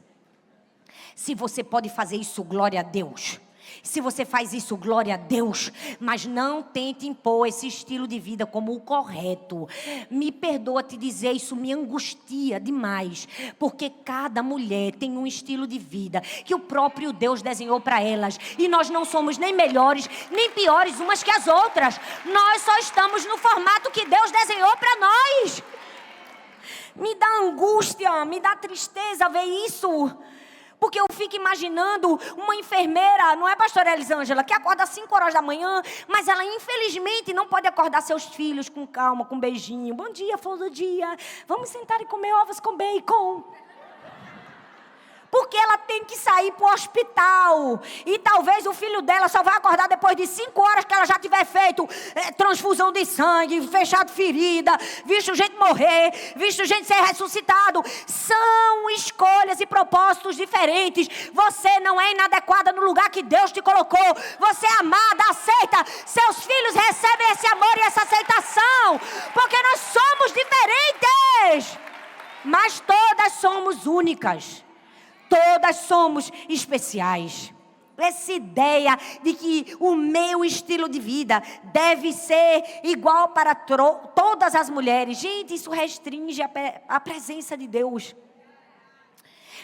[SPEAKER 2] Se você pode fazer isso, glória a Deus. Se você faz isso, glória a Deus. Mas não tente impor esse estilo de vida como o correto. Me perdoa te dizer, isso me angustia demais. Porque cada mulher tem um estilo de vida que o próprio Deus desenhou para elas. E nós não somos nem melhores, nem piores umas que as outras. Nós só estamos no formato que Deus desenhou para nós. Me dá angústia, me dá tristeza ver isso. Porque eu fico imaginando uma enfermeira, não é, pastora Elisângela, que acorda às 5 horas da manhã, mas ela infelizmente não pode acordar seus filhos com calma, com um beijinho. Bom dia, flor do dia. Vamos sentar e comer ovos com bacon. Por porque ela tem que sair para o hospital. E talvez o filho dela só vai acordar depois de 5 horas que ela já tiver feito transfusão de sangue, fechado ferida, visto gente morrer, visto gente ser ressuscitado. São escolhas e propósitos diferentes. Você não é inadequada no lugar que Deus te colocou. Você é amada, aceita. Seus filhos recebem esse amor e essa aceitação, porque nós somos diferentes, mas todas somos únicas, todas somos especiais. Essa ideia de que o meu estilo de vida deve ser igual para todas as mulheres, gente, isso restringe a presença de Deus.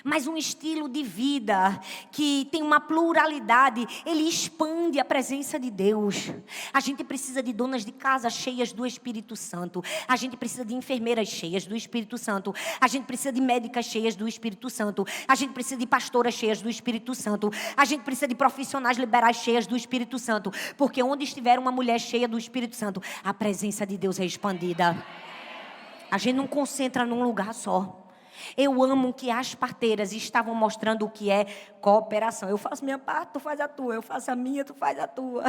[SPEAKER 2] Mas um estilo de vida que tem uma pluralidade, ele expande a presença de Deus. A gente precisa de donas de casa cheias do Espírito Santo. A gente precisa de enfermeiras cheias do Espírito Santo. A gente precisa de médicas cheias do Espírito Santo. A gente precisa de pastoras cheias do Espírito Santo. A gente precisa de profissionais liberais cheias do Espírito Santo. Porque onde estiver uma mulher cheia do Espírito Santo, a presença de Deus é expandida. A gente não concentra num lugar só. Eu amo que as parteiras estavam mostrando o que é cooperação. Eu faço minha parte, tu faz a tua. Eu faço a minha, tu faz a tua.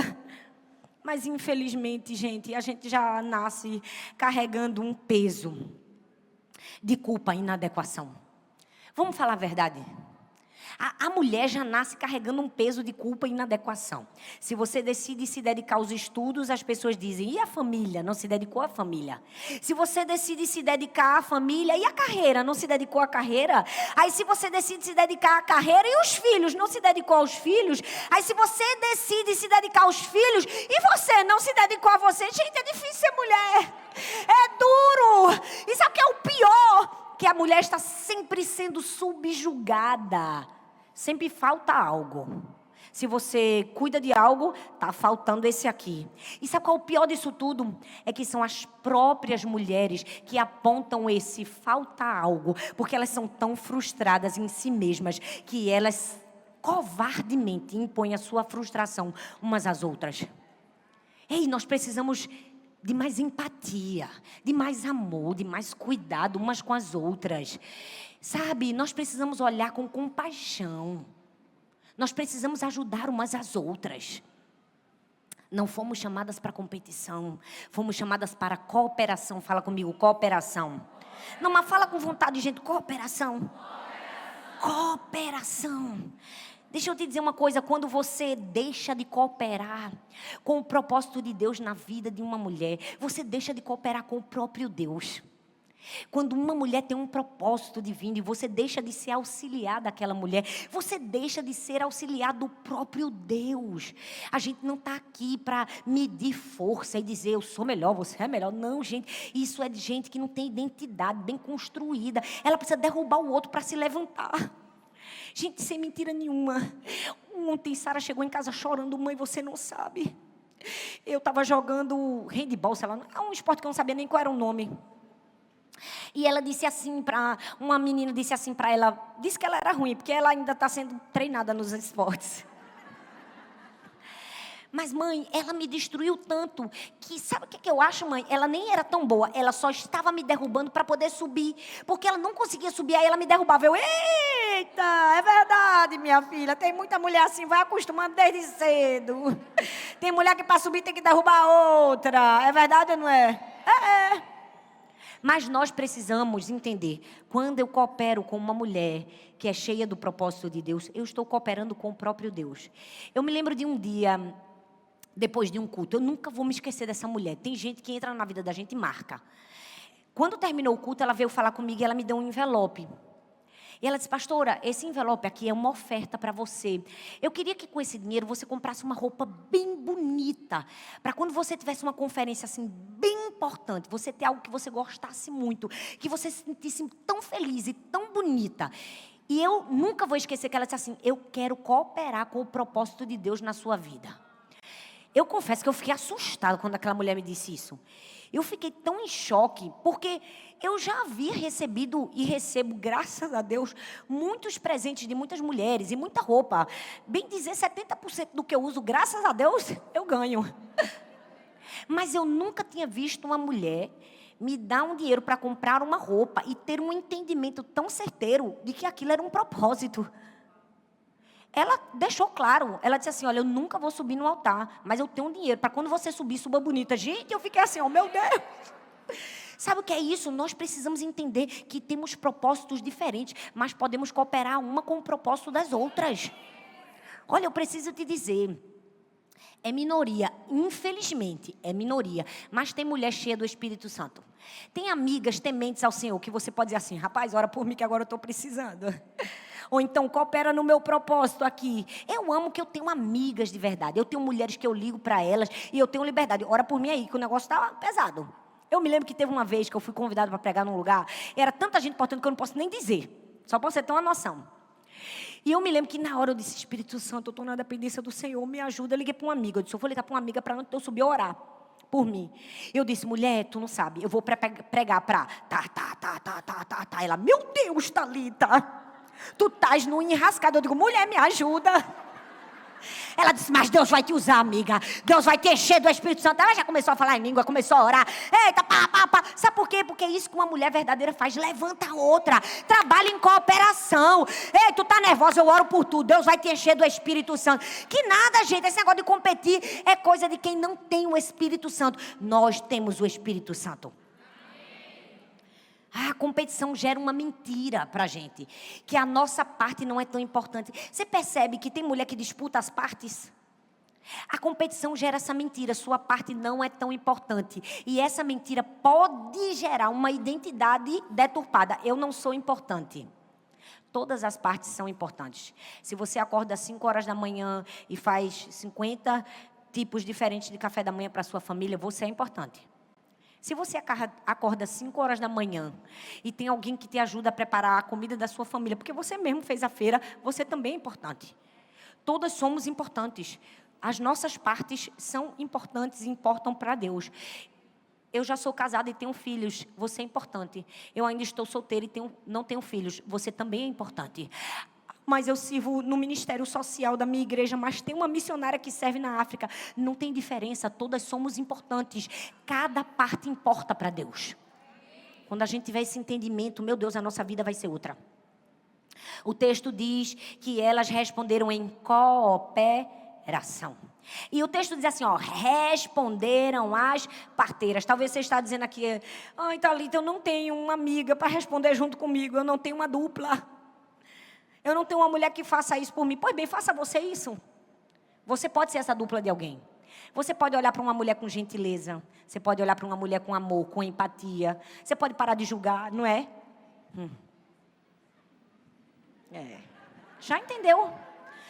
[SPEAKER 2] Mas infelizmente, gente, a gente já nasce carregando um peso de culpa e inadequação. Vamos falar a verdade? A mulher já nasce carregando um peso de culpa e inadequação. Se você decide se dedicar aos estudos, as pessoas dizem, e a família? Não se dedicou à família. Se você decide se dedicar à família, e a carreira? Não se dedicou à carreira? Aí se você decide se dedicar à carreira, e os filhos? Não se dedicou aos filhos? Aí se você decide se dedicar aos filhos, e você não se dedicou a você? Gente, é difícil ser mulher. É duro. E sabe o que é o pior? Que a mulher está sempre sendo subjugada. Sempre falta algo. Se você cuida de algo, está faltando esse aqui. E sabe qual é o pior disso tudo? É que são as próprias mulheres que apontam esse falta algo. Porque elas são tão frustradas em si mesmas que elas covardemente impõem a sua frustração umas às outras. Ei, nós precisamos de mais empatia, de mais amor, de mais cuidado umas com as outras. Sabe, nós precisamos olhar com compaixão. Nós precisamos ajudar umas às outras. Não fomos chamadas para competição. Fomos chamadas para cooperação. Fala comigo, cooperação. Não, mas fala com vontade, gente, cooperação. Cooperação. Deixa eu te dizer uma coisa, quando você deixa de cooperar com o propósito de Deus na vida de uma mulher, você deixa de cooperar com o próprio Deus. Quando uma mulher tem um propósito divino e você deixa de ser auxiliar daquela mulher, você deixa de ser auxiliar do próprio Deus. A gente não está aqui para medir força e dizer eu sou melhor, você é melhor. Não, gente, isso é de gente que não tem identidade bem construída. Ela precisa derrubar o outro para se levantar. Gente, sem mentira nenhuma. Ontem Sara chegou em casa chorando, mãe, você não sabe. Eu estava jogando handball, sei lá, um esporte que eu não sabia nem qual era o nome. E ela disse assim uma menina disse assim para ela, disse que ela era ruim, porque ela ainda está sendo treinada nos esportes. Mas mãe, ela me destruiu tanto, que sabe o que eu acho, mãe? Ela nem era tão boa, ela só estava me derrubando para poder subir, porque ela não conseguia subir, aí ela me derrubava. Eu, eita, é verdade, minha filha, tem muita mulher assim, vai acostumando desde cedo. Tem mulher que para subir tem que derrubar a outra, é verdade ou não é? É. Mas nós precisamos entender, quando eu coopero com uma mulher que é cheia do propósito de Deus, eu estou cooperando com o próprio Deus. Eu me lembro de um dia, depois de um culto, eu nunca vou me esquecer dessa mulher. Tem gente que entra na vida da gente e marca. Quando terminou o culto, ela veio falar comigo e ela me deu um envelope. E ela disse, pastora, esse envelope aqui é uma oferta para você. Eu queria que com esse dinheiro você comprasse uma roupa bem bonita. Para quando você tivesse uma conferência assim, bem importante, você ter algo que você gostasse muito. Que você se sentisse tão feliz e tão bonita. E eu nunca vou esquecer que ela disse assim, eu quero cooperar com o propósito de Deus na sua vida. Eu confesso que eu fiquei assustada quando aquela mulher me disse isso. Eu fiquei tão em choque, porque eu já havia recebido e recebo, graças a Deus, muitos presentes de muitas mulheres e muita roupa. Bem dizer, 70% do que eu uso, graças a Deus, eu ganho. Mas eu nunca tinha visto uma mulher me dá um dinheiro para comprar uma roupa e ter um entendimento tão certeiro de que aquilo era um propósito. Ela deixou claro, ela disse assim, olha, eu nunca vou subir no altar, mas eu tenho um dinheiro para quando você subir, suba bonita. Gente, eu fiquei assim, oh meu Deus. Sabe o que é isso? Nós precisamos entender que temos propósitos diferentes, mas podemos cooperar uma com o propósito das outras. Olha, eu preciso te dizer, é minoria, infelizmente, é minoria, mas tem mulher cheia do Espírito Santo. Tem amigas tementes ao Senhor, que você pode dizer assim, rapaz, ora por mim que agora eu estou precisando. Ou então, coopera no meu propósito aqui. Eu amo que eu tenho amigas de verdade, eu tenho mulheres que eu ligo para elas e eu tenho liberdade. Ora por mim aí, que o negócio está pesado. Eu me lembro que teve uma vez que eu fui convidada para pregar num lugar, era tanta gente importante que eu não posso nem dizer, só para você ter uma noção. E eu me lembro que na hora eu disse, Espírito Santo, eu estou na dependência do Senhor, me ajuda. Eu liguei para uma amiga, eu disse, eu vou ligar para uma amiga para antes de eu subir a orar por mim. Eu disse, mulher, tu não sabe, eu vou pregar para tá. Ela, meu Deus, Thalita, tu estás no enrascado. Eu digo, mulher, me ajuda. Ela disse, mas Deus vai te usar, amiga. Deus vai te encher do Espírito Santo. Ela já começou a falar em língua, começou a orar. Eita, pá. Sabe por quê? Porque isso que uma mulher verdadeira faz, levanta a outra. Trabalha em cooperação. Ei, tu tá nervosa, eu oro por tu. Deus vai te encher do Espírito Santo. Que nada, gente. Esse negócio de competir é coisa de quem não tem o Espírito Santo. Nós temos o Espírito Santo. A competição gera uma mentira pra gente, que a nossa parte não é tão importante. Você percebe que tem mulher que disputa as partes? A competição gera essa mentira, sua parte não é tão importante. E essa mentira pode gerar uma identidade deturpada. Eu não sou importante. Todas as partes são importantes. Se você acorda às 5 horas da manhã e faz 50 tipos diferentes de café da manhã para sua família, você é importante. Se você acorda às 5 horas da manhã e tem alguém que te ajuda a preparar a comida da sua família, porque você mesmo fez a feira, você também é importante. Todas somos importantes. As nossas partes são importantes e importam para Deus. Eu já sou casada e tenho filhos, você é importante. Eu ainda estou solteira e não tenho filhos, você também é importante. Mas eu sirvo no ministério social da minha igreja, mas tem uma missionária que serve na África. Não tem diferença, todas somos importantes. Cada parte importa para Deus. Quando a gente tiver esse entendimento, meu Deus, a nossa vida vai ser outra. O texto diz que elas responderam em cooperação. E o texto diz assim, ó, responderam as parteiras. Talvez você está dizendo aqui, ai, Thalita, eu não tenho uma amiga para responder junto comigo, eu não tenho uma dupla. Eu não tenho uma mulher que faça isso por mim. Pois bem, faça você isso. Você pode ser essa dupla de alguém. Você pode olhar para uma mulher com gentileza. Você pode olhar para uma mulher com amor, com empatia. Você pode parar de julgar, não é? Já entendeu?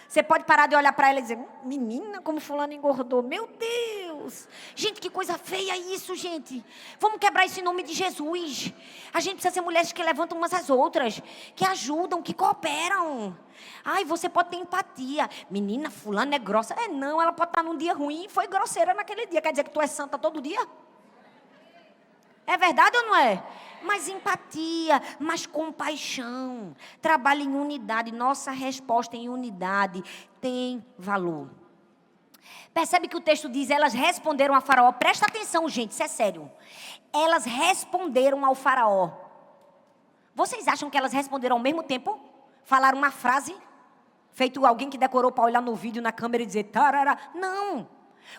[SPEAKER 2] Você pode parar de olhar para ela e dizer, menina, como fulano engordou. Meu Deus. Gente, que coisa feia isso, gente. Vamos quebrar isso em nome de Jesus. A gente precisa ser mulheres que levantam umas às outras, que ajudam, que cooperam. Ai, você pode ter empatia. Menina, fulano é grossa. Não, ela pode estar num dia ruim e foi grosseira naquele dia. Quer dizer que tu é santa todo dia? É verdade ou não é? Mas empatia, mas compaixão. Trabalho em unidade. Nossa resposta em unidade tem valor. Percebe que o texto diz, elas responderam a Faraó. Presta atenção, gente, isso é sério. Elas responderam ao Faraó. Vocês acham que elas responderam ao mesmo tempo? Falaram uma frase? Feito alguém que decorou para olhar no vídeo, na câmera e dizer, tarará. Não.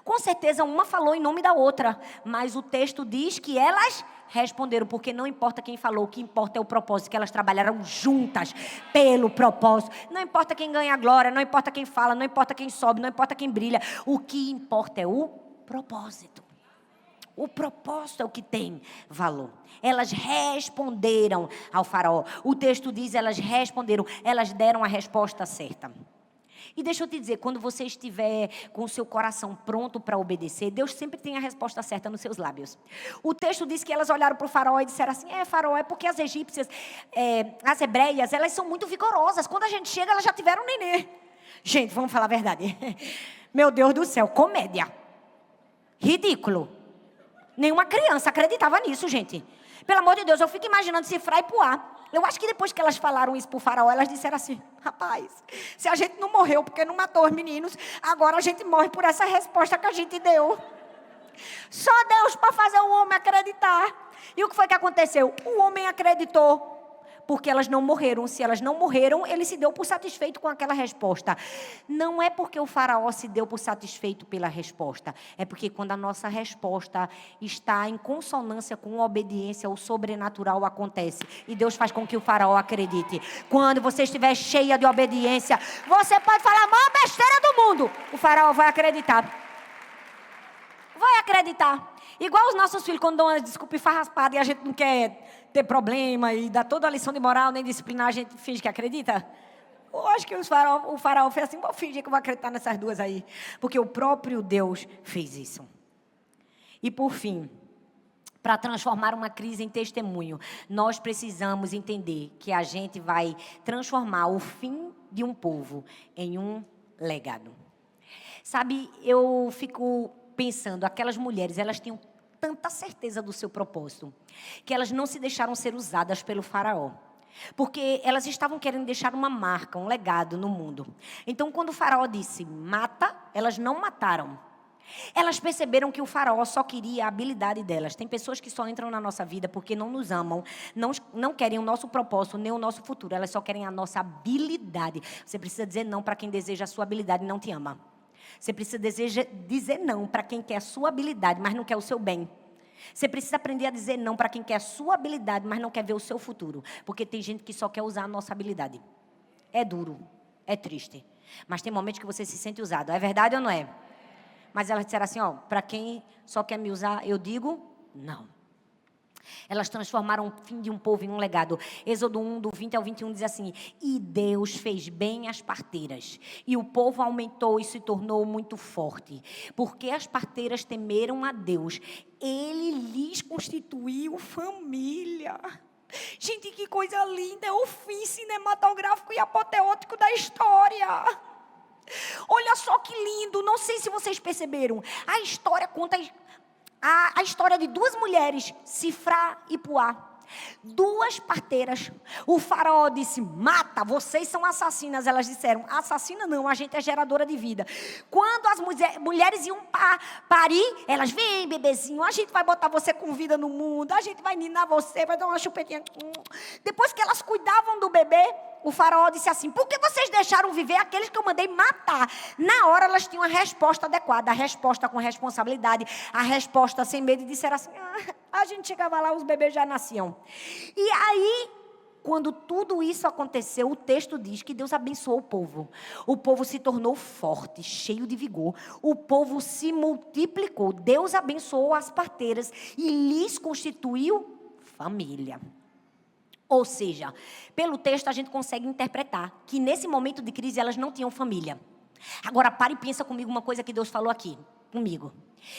[SPEAKER 2] Com certeza uma falou em nome da outra, mas o texto diz que elas responderam, porque não importa quem falou, o que importa é o propósito, que elas trabalharam juntas pelo propósito. Não importa quem ganha a glória, não importa quem fala, não importa quem sobe, não importa quem brilha, o que importa é o propósito. O propósito é o que tem valor. Elas responderam ao Faraó. O texto diz, elas responderam, elas deram a resposta certa. E deixa eu te dizer, quando você estiver com o seu coração pronto para obedecer, Deus sempre tem a resposta certa nos seus lábios. O texto diz que elas olharam para o Faraó e disseram assim, Faraó, é porque as egípcias, as hebreias, elas são muito vigorosas. Quando a gente chega, elas já tiveram um nenê. Gente, vamos falar a verdade. Meu Deus do céu, comédia. Ridículo. Nenhuma criança acreditava nisso, gente. Pelo amor de Deus, eu fico imaginando cifrar e puar. Eu acho que depois que elas falaram isso para o Faraó, elas disseram assim, rapaz, se a gente não morreu porque não matou os meninos, agora a gente morre por essa resposta que a gente deu. Só Deus para fazer o homem acreditar. E o que foi que aconteceu? O homem acreditou. Porque elas não morreram. Se elas não morreram, ele se deu por satisfeito com aquela resposta. Não é porque o faraó se deu por satisfeito pela resposta. É porque quando a nossa resposta está em consonância com a obediência, o sobrenatural acontece. E Deus faz com que o faraó acredite. Quando você estiver cheia de obediência, você pode falar a maior besteira do mundo. O faraó vai acreditar. Vai acreditar. Igual os nossos filhos, quando dão uma desculpa farraspada e a gente não quer ter problema e dar toda a lição de moral, nem disciplinar, a gente finge que acredita. Eu acho que o faraó fez assim, vou fingir que eu vou acreditar nessas duas aí. Porque o próprio Deus fez isso. E por fim, para transformar uma crise em testemunho, nós precisamos entender que a gente vai transformar o fim de um povo em um legado. Sabe, eu fico pensando, aquelas mulheres, elas tinham tanta certeza do seu propósito, que elas não se deixaram ser usadas pelo faraó. Porque elas estavam querendo deixar uma marca, um legado no mundo. Então, quando o faraó disse, mata, elas não mataram. Elas perceberam que o faraó só queria a habilidade delas. Tem pessoas que só entram na nossa vida porque não nos amam, não querem o nosso propósito, nem o nosso futuro. Elas só querem a nossa habilidade. Você precisa dizer não para quem deseja a sua habilidade e não te ama. Você precisa dizer não para quem quer a sua habilidade, mas não quer o seu bem. Você precisa aprender a dizer não para quem quer a sua habilidade, mas não quer ver o seu futuro. Porque tem gente que só quer usar a nossa habilidade. É duro, é triste. Mas tem momentos que você se sente usado. É verdade ou não é? Mas elas disseram assim, para quem só quer me usar, eu digo não. Elas transformaram o fim de um povo em um legado. Êxodo 1, do 20 ao 21, diz assim, e Deus fez bem as parteiras, e o povo aumentou e se tornou muito forte. Porque as parteiras temeram a Deus, Ele lhes constituiu família. Gente, que coisa linda, é o fim cinematográfico e apoteótico da história. Olha só que lindo, não sei se vocês perceberam, a história conta a história de duas mulheres, Sifrá e Puá. Duas parteiras. O faraó disse, mata, vocês são assassinas. Elas disseram, assassina não, a gente é geradora de vida. Quando as mulheres iam parir, elas, vem bebezinho, a gente vai botar você com vida no mundo, a gente vai ninar você, vai dar uma chupetinha. Depois que elas cuidavam do bebê, o faraó disse assim, por que vocês deixaram viver aqueles que eu mandei matar? Na hora elas tinham a resposta adequada, a resposta com responsabilidade, a resposta sem medo, e disseram assim, a gente chegava lá, os bebês já nasciam. E aí, quando tudo isso aconteceu, o texto diz que Deus abençoou o povo. O povo se tornou forte, cheio de vigor. O povo se multiplicou. Deus abençoou as parteiras e lhes constituiu família. Ou seja, pelo texto a gente consegue interpretar que nesse momento de crise elas não tinham família. Agora para e pensa comigo uma coisa que Deus falou aqui, comigo.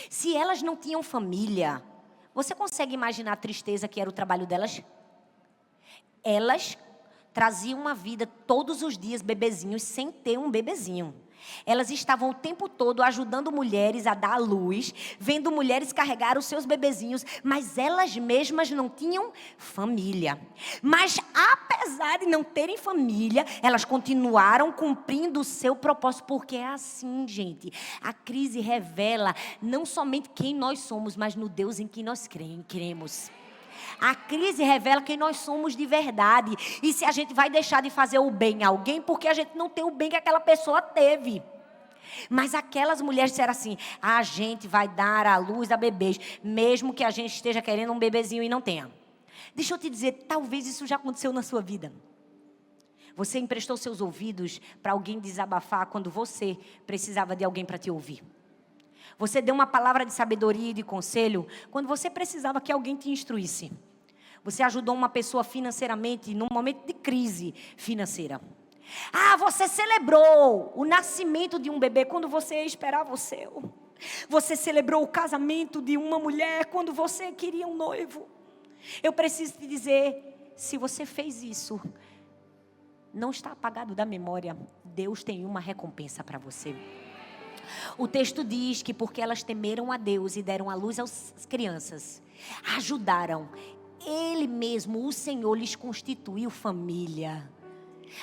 [SPEAKER 2] Se elas não tinham família, você consegue imaginar a tristeza que era o trabalho delas? Elas traziam uma vida todos os dias, bebezinhos, sem ter um bebezinho. Elas estavam o tempo todo ajudando mulheres a dar à luz, vendo mulheres carregar os seus bebezinhos, mas elas mesmas não tinham família. Mas apesar de não terem família, elas continuaram cumprindo o seu propósito, porque é assim, gente. A crise revela não somente quem nós somos, mas no Deus em que nós cremos. A crise revela quem nós somos de verdade. E se a gente vai deixar de fazer o bem a alguém, porque a gente não tem o bem que aquela pessoa teve. Mas aquelas mulheres disseram assim, a gente vai dar à luz a bebês, mesmo que a gente esteja querendo um bebezinho e não tenha. Deixa eu te dizer, talvez isso já aconteceu na sua vida. Você emprestou seus ouvidos para alguém desabafar quando você precisava de alguém para te ouvir. Você deu uma palavra de sabedoria e de conselho quando você precisava que alguém te instruísse. Você ajudou uma pessoa financeiramente num momento de crise financeira. Você celebrou o nascimento de um bebê quando você esperava o seu. Você celebrou o casamento de uma mulher quando você queria um noivo. Eu preciso te dizer, se você fez isso, não está apagado da memória. Deus tem uma recompensa para você. O texto diz que porque elas temeram a Deus e deram à luz às crianças, ajudaram, Ele mesmo, o Senhor, lhes constituiu família.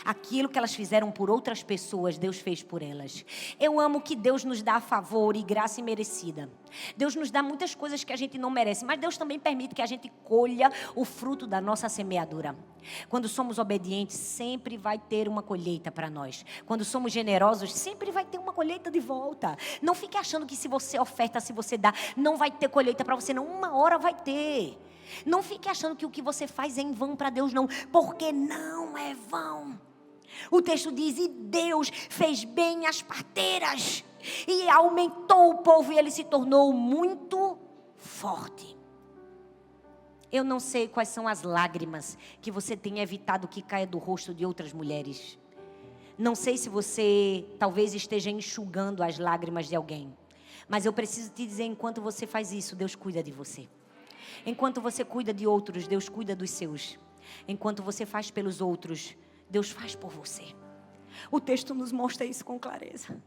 [SPEAKER 2] Aquilo que elas fizeram por outras pessoas, Deus fez por elas. Eu amo que Deus nos dá favor e graça imerecida. Deus nos dá muitas coisas que a gente não merece, mas Deus também permite que a gente colha o fruto da nossa semeadura. Quando somos obedientes, sempre vai ter uma colheita para nós. Quando somos generosos, sempre vai ter uma colheita de volta. Não fique achando que se você oferta, se você dá, não vai ter colheita para você, não. Uma hora vai ter. Não fique achando que o que você faz é em vão para Deus, não. Porque não é vão. O texto diz, e Deus fez bem as parteiras. E aumentou o povo e ele se tornou muito forte. Eu não sei quais são as lágrimas que você tem evitado que caia do rosto de outras mulheres. Não sei se você talvez esteja enxugando as lágrimas de alguém. Mas eu preciso te dizer, enquanto você faz isso, Deus cuida de você. Enquanto você cuida de outros, Deus cuida dos seus. Enquanto você faz pelos outros, Deus faz por você. O texto nos mostra isso com clareza.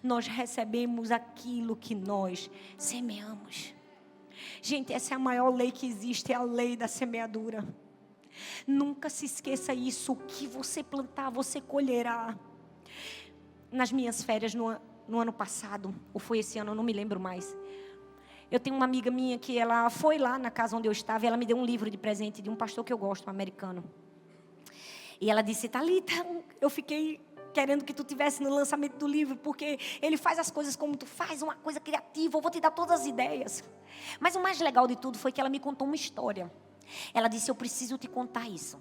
[SPEAKER 2] Nós recebemos aquilo que nós semeamos. Gente, essa é a maior lei que existe, é a lei da semeadura. Nunca se esqueça isso, o que você plantar, você colherá. Nas minhas férias no ano passado, ou foi esse ano, eu não me lembro mais. Eu tenho uma amiga minha que ela foi lá na casa onde eu estava e ela me deu um livro de presente de um pastor que eu gosto, um americano. E ela disse, Thalita, eu fiquei querendo que tu estivesse no lançamento do livro, porque ele faz as coisas como tu faz, uma coisa criativa, eu vou te dar todas as ideias. Mas o mais legal de tudo foi que ela me contou uma história. Ela disse, eu preciso te contar isso.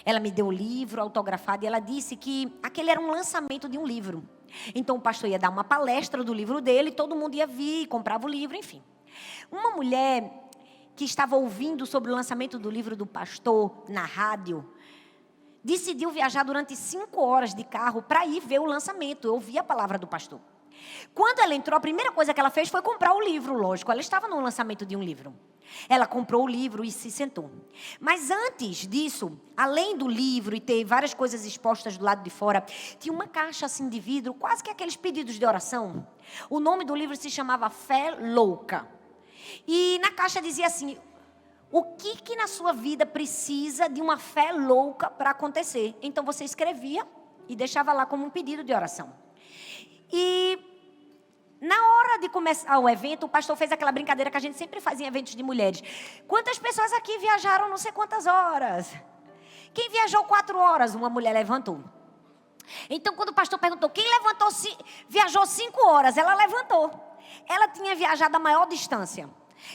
[SPEAKER 2] Ela me deu o livro autografado e ela disse que aquele era um lançamento de um livro. Então o pastor ia dar uma palestra do livro dele, todo mundo ia vir, comprava o livro, enfim. Uma mulher que estava ouvindo sobre o lançamento do livro do pastor na rádio, decidiu viajar durante 5 horas de carro para ir ver o lançamento, ouvir a palavra do pastor. Quando ela entrou, a primeira coisa que ela fez foi comprar o livro, lógico. Ela estava no lançamento de um livro. Ela comprou o livro e se sentou. Mas antes disso, além do livro e ter várias coisas expostas do lado de fora, tinha uma caixa assim de vidro, quase que aqueles pedidos de oração. O nome do livro se chamava Fé Louca. E na caixa dizia assim, o que na sua vida precisa de uma fé louca para acontecer? Então você escrevia e deixava lá como um pedido de oração. E na hora de começar o evento, o pastor fez aquela brincadeira que a gente sempre faz em eventos de mulheres. Quantas pessoas aqui viajaram não sei quantas horas? Quem viajou 4 horas? Uma mulher levantou. Então, quando o pastor perguntou, quem viajou 5 horas? Ela levantou. Ela tinha viajado a maior distância.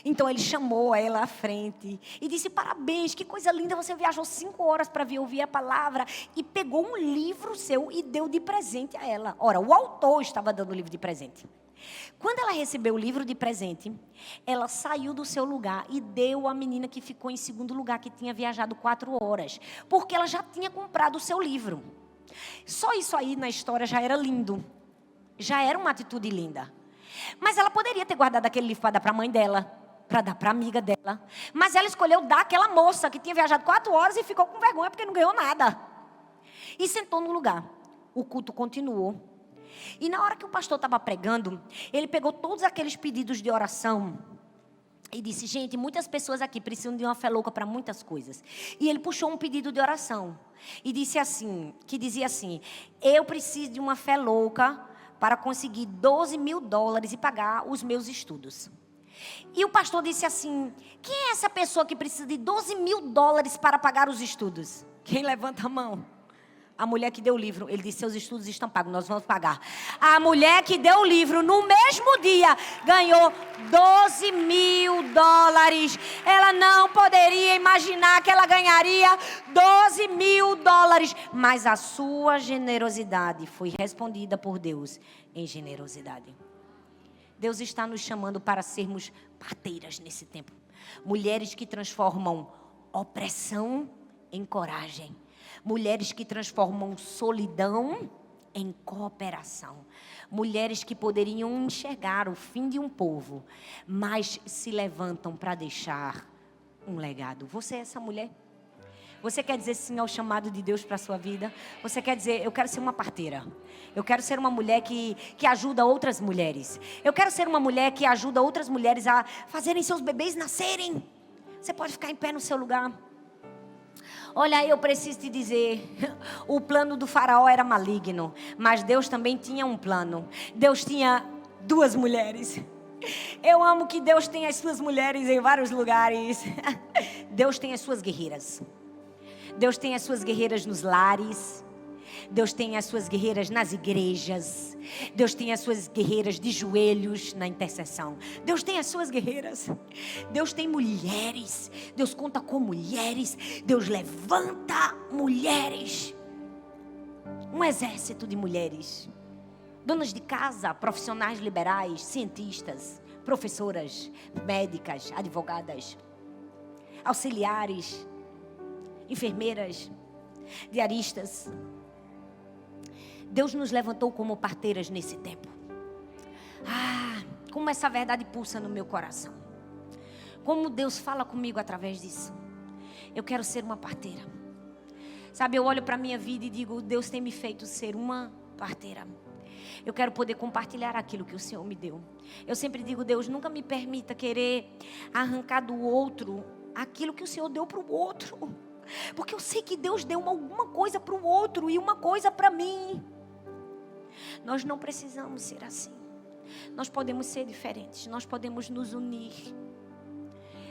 [SPEAKER 2] Então, ele chamou ela à frente e disse, parabéns, que coisa linda, você viajou 5 horas para vir ouvir a palavra. E pegou um livro seu e deu de presente a ela. Ora, o autor estava dando o livro de presente. Quando ela recebeu o livro de presente, ela saiu do seu lugar e deu à menina que ficou em segundo lugar, que tinha viajado 4 horas. Porque ela já tinha comprado o seu livro. Só isso aí na história já era lindo. Já era uma atitude linda. Mas ela poderia ter guardado aquele livro para dar para a mãe dela, para dar para a amiga dela. Mas ela escolheu dar àquela moça que tinha viajado 4 horas e ficou com vergonha porque não ganhou nada. E sentou no lugar. O culto continuou. E na hora que o pastor estava pregando, ele pegou todos aqueles pedidos de oração e disse, gente, muitas pessoas aqui precisam de uma fé louca para muitas coisas. E ele puxou um pedido de oração e dizia assim, eu preciso de uma fé louca para conseguir $12.000 e pagar os meus estudos. E o pastor disse assim, quem é essa pessoa que precisa de $12.000 para pagar os estudos? Quem levanta a mão? A mulher que deu o livro. Ele disse, seus estudos estão pagos, nós vamos pagar. A mulher que deu o livro, no mesmo dia, ganhou $12.000. Ela não poderia imaginar que ela ganharia $12.000. Mas a sua generosidade foi respondida por Deus em generosidade. Deus está nos chamando para sermos parteiras nesse tempo. Mulheres que transformam opressão em coragem. Mulheres que transformam solidão em cooperação. Mulheres que poderiam enxergar o fim de um povo, mas se levantam para deixar um legado. Você é essa mulher? Você quer dizer sim ao chamado de Deus para a sua vida? Você quer dizer, eu quero ser uma parteira. Eu quero ser uma mulher que ajuda outras mulheres. Eu quero ser uma mulher que ajuda outras mulheres a fazerem seus bebês nascerem. Você pode ficar em pé no seu lugar. Olha, eu preciso te dizer, o plano do faraó era maligno, mas Deus também tinha um plano. Deus tinha 2 mulheres. Eu amo que Deus tem as suas mulheres em vários lugares. Deus tem as suas guerreiras. Deus tem as suas guerreiras nos lares. Deus tem as suas guerreiras nas igrejas. Deus tem as suas guerreiras de joelhos na intercessão. Deus tem as suas guerreiras. Deus tem mulheres. Deus conta com mulheres. Deus levanta mulheres. Um exército de mulheres. Donas de casa, profissionais liberais, cientistas, professoras, médicas, advogadas, auxiliares, enfermeiras, diaristas. Deus nos levantou como parteiras nesse tempo. Como essa verdade pulsa no meu coração. Como Deus fala comigo através disso. Eu quero ser uma parteira. Sabe, eu olho para a minha vida e digo, Deus tem me feito ser uma parteira. Eu quero poder compartilhar aquilo que o Senhor me deu. Eu sempre digo, Deus, nunca me permita querer arrancar do outro aquilo que o Senhor deu para o outro. Porque eu sei que Deus deu alguma coisa para o outro e uma coisa para mim. Nós não precisamos ser assim. Nós podemos ser diferentes. Nós podemos nos unir.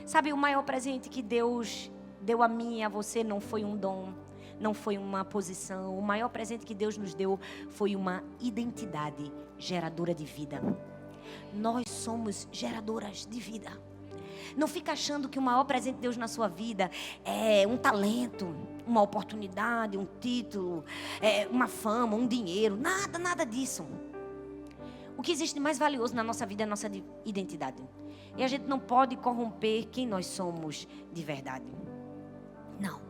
[SPEAKER 2] Sabe, o maior presente que Deus deu a mim e a você não foi um dom, não foi uma posição. O maior presente que Deus nos deu foi uma identidade geradora de vida. Nós somos geradoras de vida. Não fica achando que o maior presente de Deus na sua vida é um talento, uma oportunidade, um título, uma fama, um dinheiro. Nada disso. O que existe de mais valioso na nossa vida é a nossa identidade. E a gente não pode corromper quem nós somos de verdade. Não.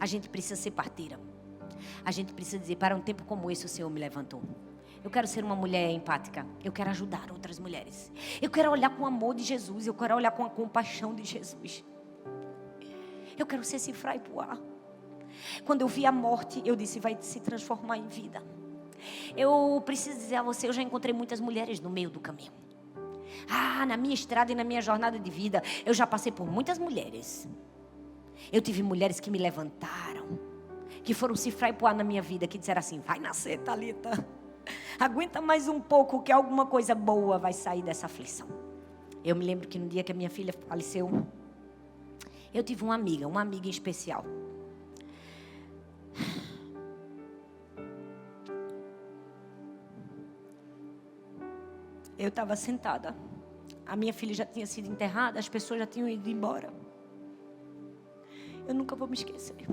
[SPEAKER 2] A gente precisa ser parteira. A gente precisa dizer, para um tempo como esse o Senhor me levantou. Eu quero ser uma mulher empática. Eu quero ajudar outras mulheres. Eu quero olhar com o amor de Jesus. Eu quero olhar com a compaixão de Jesus. Eu quero ser Sifra e Puá. Quando eu vi a morte, eu disse, vai se transformar em vida. Eu preciso dizer a você, eu já encontrei muitas mulheres no meio do caminho. Na minha estrada e na minha jornada de vida, eu já passei por muitas mulheres. Eu tive mulheres que me levantaram, que foram Sifra e Puá na minha vida, que disseram assim, vai nascer, Thalita. Aguenta mais um pouco que alguma coisa boa vai sair dessa aflição. Eu me lembro que no dia que a minha filha faleceu, eu tive uma amiga em especial. Eu estava sentada. A minha filha já tinha sido enterrada, as pessoas já tinham ido embora. Eu nunca vou me esquecer.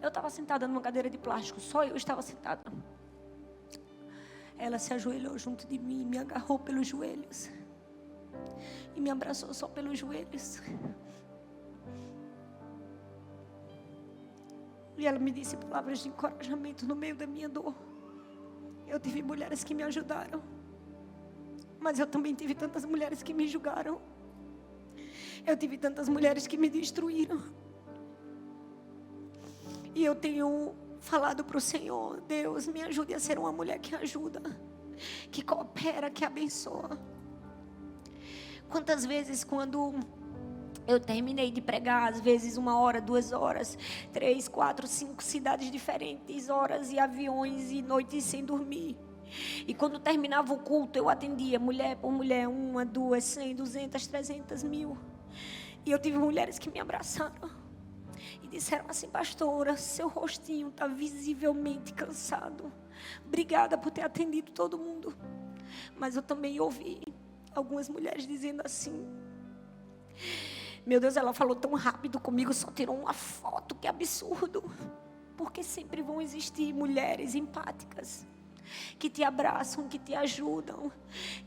[SPEAKER 2] Eu estava sentada numa cadeira de plástico, só eu estava sentada. Ela se ajoelhou junto de mim, me agarrou pelos joelhos e me abraçou só pelos joelhos. E ela me disse palavras de encorajamento no meio da minha dor. Eu tive mulheres que me ajudaram, mas eu também tive tantas mulheres que me julgaram. Eu tive tantas mulheres que me destruíram. E eu tenho falado para o Senhor, Deus, me ajude a ser uma mulher que ajuda, que coopera, que abençoa. Quantas vezes quando eu terminei de pregar, às vezes 1 hora, 2 horas, 3, 4, 5 cidades diferentes, horas e aviões e noites sem dormir. E quando terminava o culto, eu atendia mulher por mulher, 1, 2, 100, 200, 300, 1000. E eu tive mulheres que me abraçaram e disseram assim, pastora, seu rostinho está visivelmente cansado. Obrigada por ter atendido todo mundo. Mas eu também ouvi algumas mulheres dizendo assim, meu Deus, ela falou tão rápido comigo, só tirou uma foto, que absurdo. Porque sempre vão existir mulheres empáticas, que te abraçam, que te ajudam,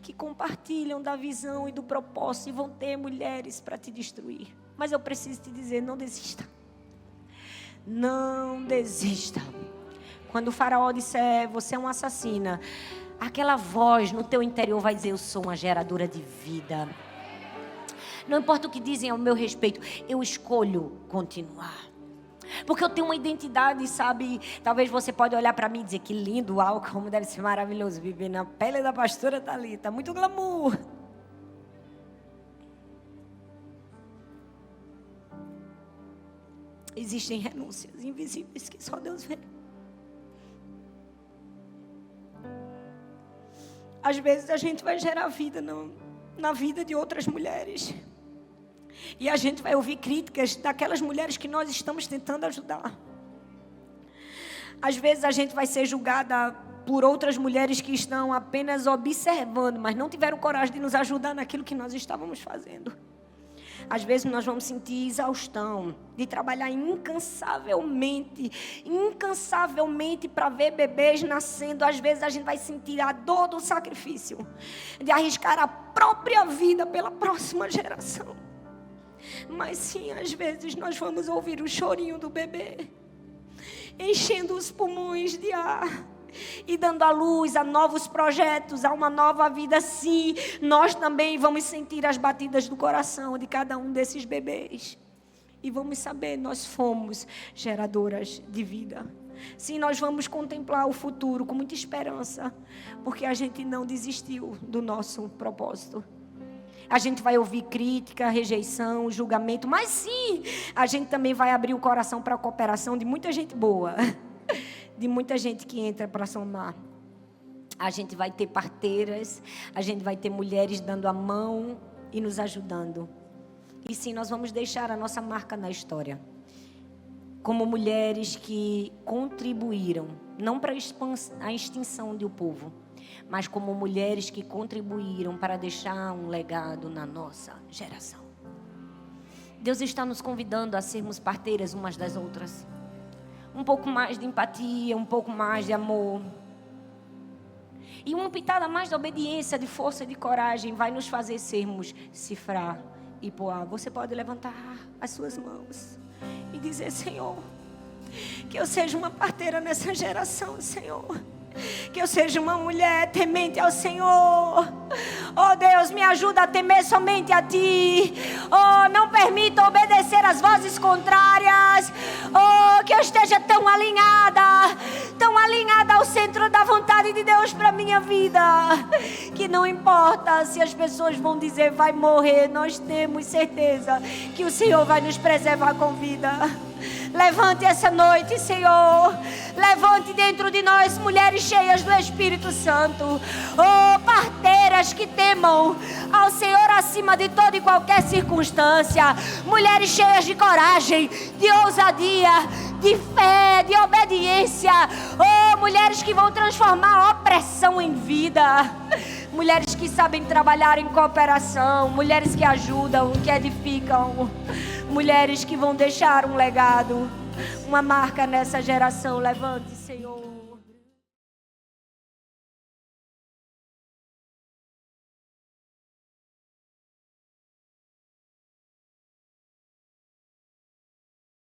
[SPEAKER 2] que compartilham da visão e do propósito, e vão ter mulheres para te destruir. Mas eu preciso te dizer, não desista. Não desista. Quando o faraó disser, você é uma assassina, aquela voz no teu interior vai dizer, eu sou uma geradora de vida. Não importa o que dizem ao meu respeito, eu escolho continuar. Porque eu tenho uma identidade, sabe? Talvez você pode olhar para mim e dizer, que lindo, uau, como deve ser maravilhoso viver na pele da pastora Thalita, muito glamour. Existem renúncias invisíveis que só Deus vê. Às vezes a gente vai gerar vida na vida de outras mulheres. E a gente vai ouvir críticas daquelas mulheres que nós estamos tentando ajudar. Às vezes a gente vai ser julgada por outras mulheres que estão apenas observando, mas não tiveram coragem de nos ajudar naquilo que nós estávamos fazendo. Às vezes nós vamos sentir exaustão de trabalhar incansavelmente para ver bebês nascendo. Às vezes a gente vai sentir a dor do sacrifício, de arriscar a própria vida pela próxima geração. Mas sim, às vezes nós vamos ouvir o chorinho do bebê, enchendo os pulmões de ar e dando a luz a novos projetos, a uma nova vida. Sim, nós também vamos sentir as batidas do coração de cada um desses bebês. E vamos saber, nós fomos geradoras de vida. Sim, nós vamos contemplar o futuro com muita esperança, porque a gente não desistiu do nosso propósito. A gente vai ouvir crítica, rejeição, julgamento, mas sim, a gente também vai abrir o coração para a cooperação de muita gente boa, de muita gente que entra para somar. A gente vai ter parteiras, a gente vai ter mulheres dando a mão e nos ajudando. E sim, nós vamos deixar a nossa marca na história, como mulheres que contribuíram, não para a extinção do povo, mas como mulheres que contribuíram para deixar um legado na nossa geração. Deus está nos convidando a sermos parteiras umas das outras. Um pouco mais de empatia, um pouco mais de amor. E uma pitada mais de obediência, de força e de coragem vai nos fazer sermos Cifrá e Poá. Você pode levantar as suas mãos e dizer: Senhor, que eu seja uma parteira nessa geração, Senhor. Que eu seja uma mulher temente ao Senhor. Oh Deus, me ajuda a temer somente a Ti. Oh, não permita obedecer às vozes contrárias. Oh, que eu esteja tão alinhada ao centro da vontade de Deus para minha vida, que não importa se as pessoas vão dizer vai morrer, nós temos certeza que o Senhor vai nos preservar com vida. Levante essa noite, Senhor. Levante dentro de nós mulheres cheias do Espírito Santo. Oh, parteiras que temam ao Senhor acima de toda e qualquer circunstância. Mulheres cheias de coragem, de ousadia, de fé, de obediência. Oh, mulheres que vão transformar a opressão em vida. Mulheres que sabem trabalhar em cooperação. Mulheres que ajudam, que edificam. Mulheres que vão deixar um legado, uma marca nessa geração. Levante, Senhor.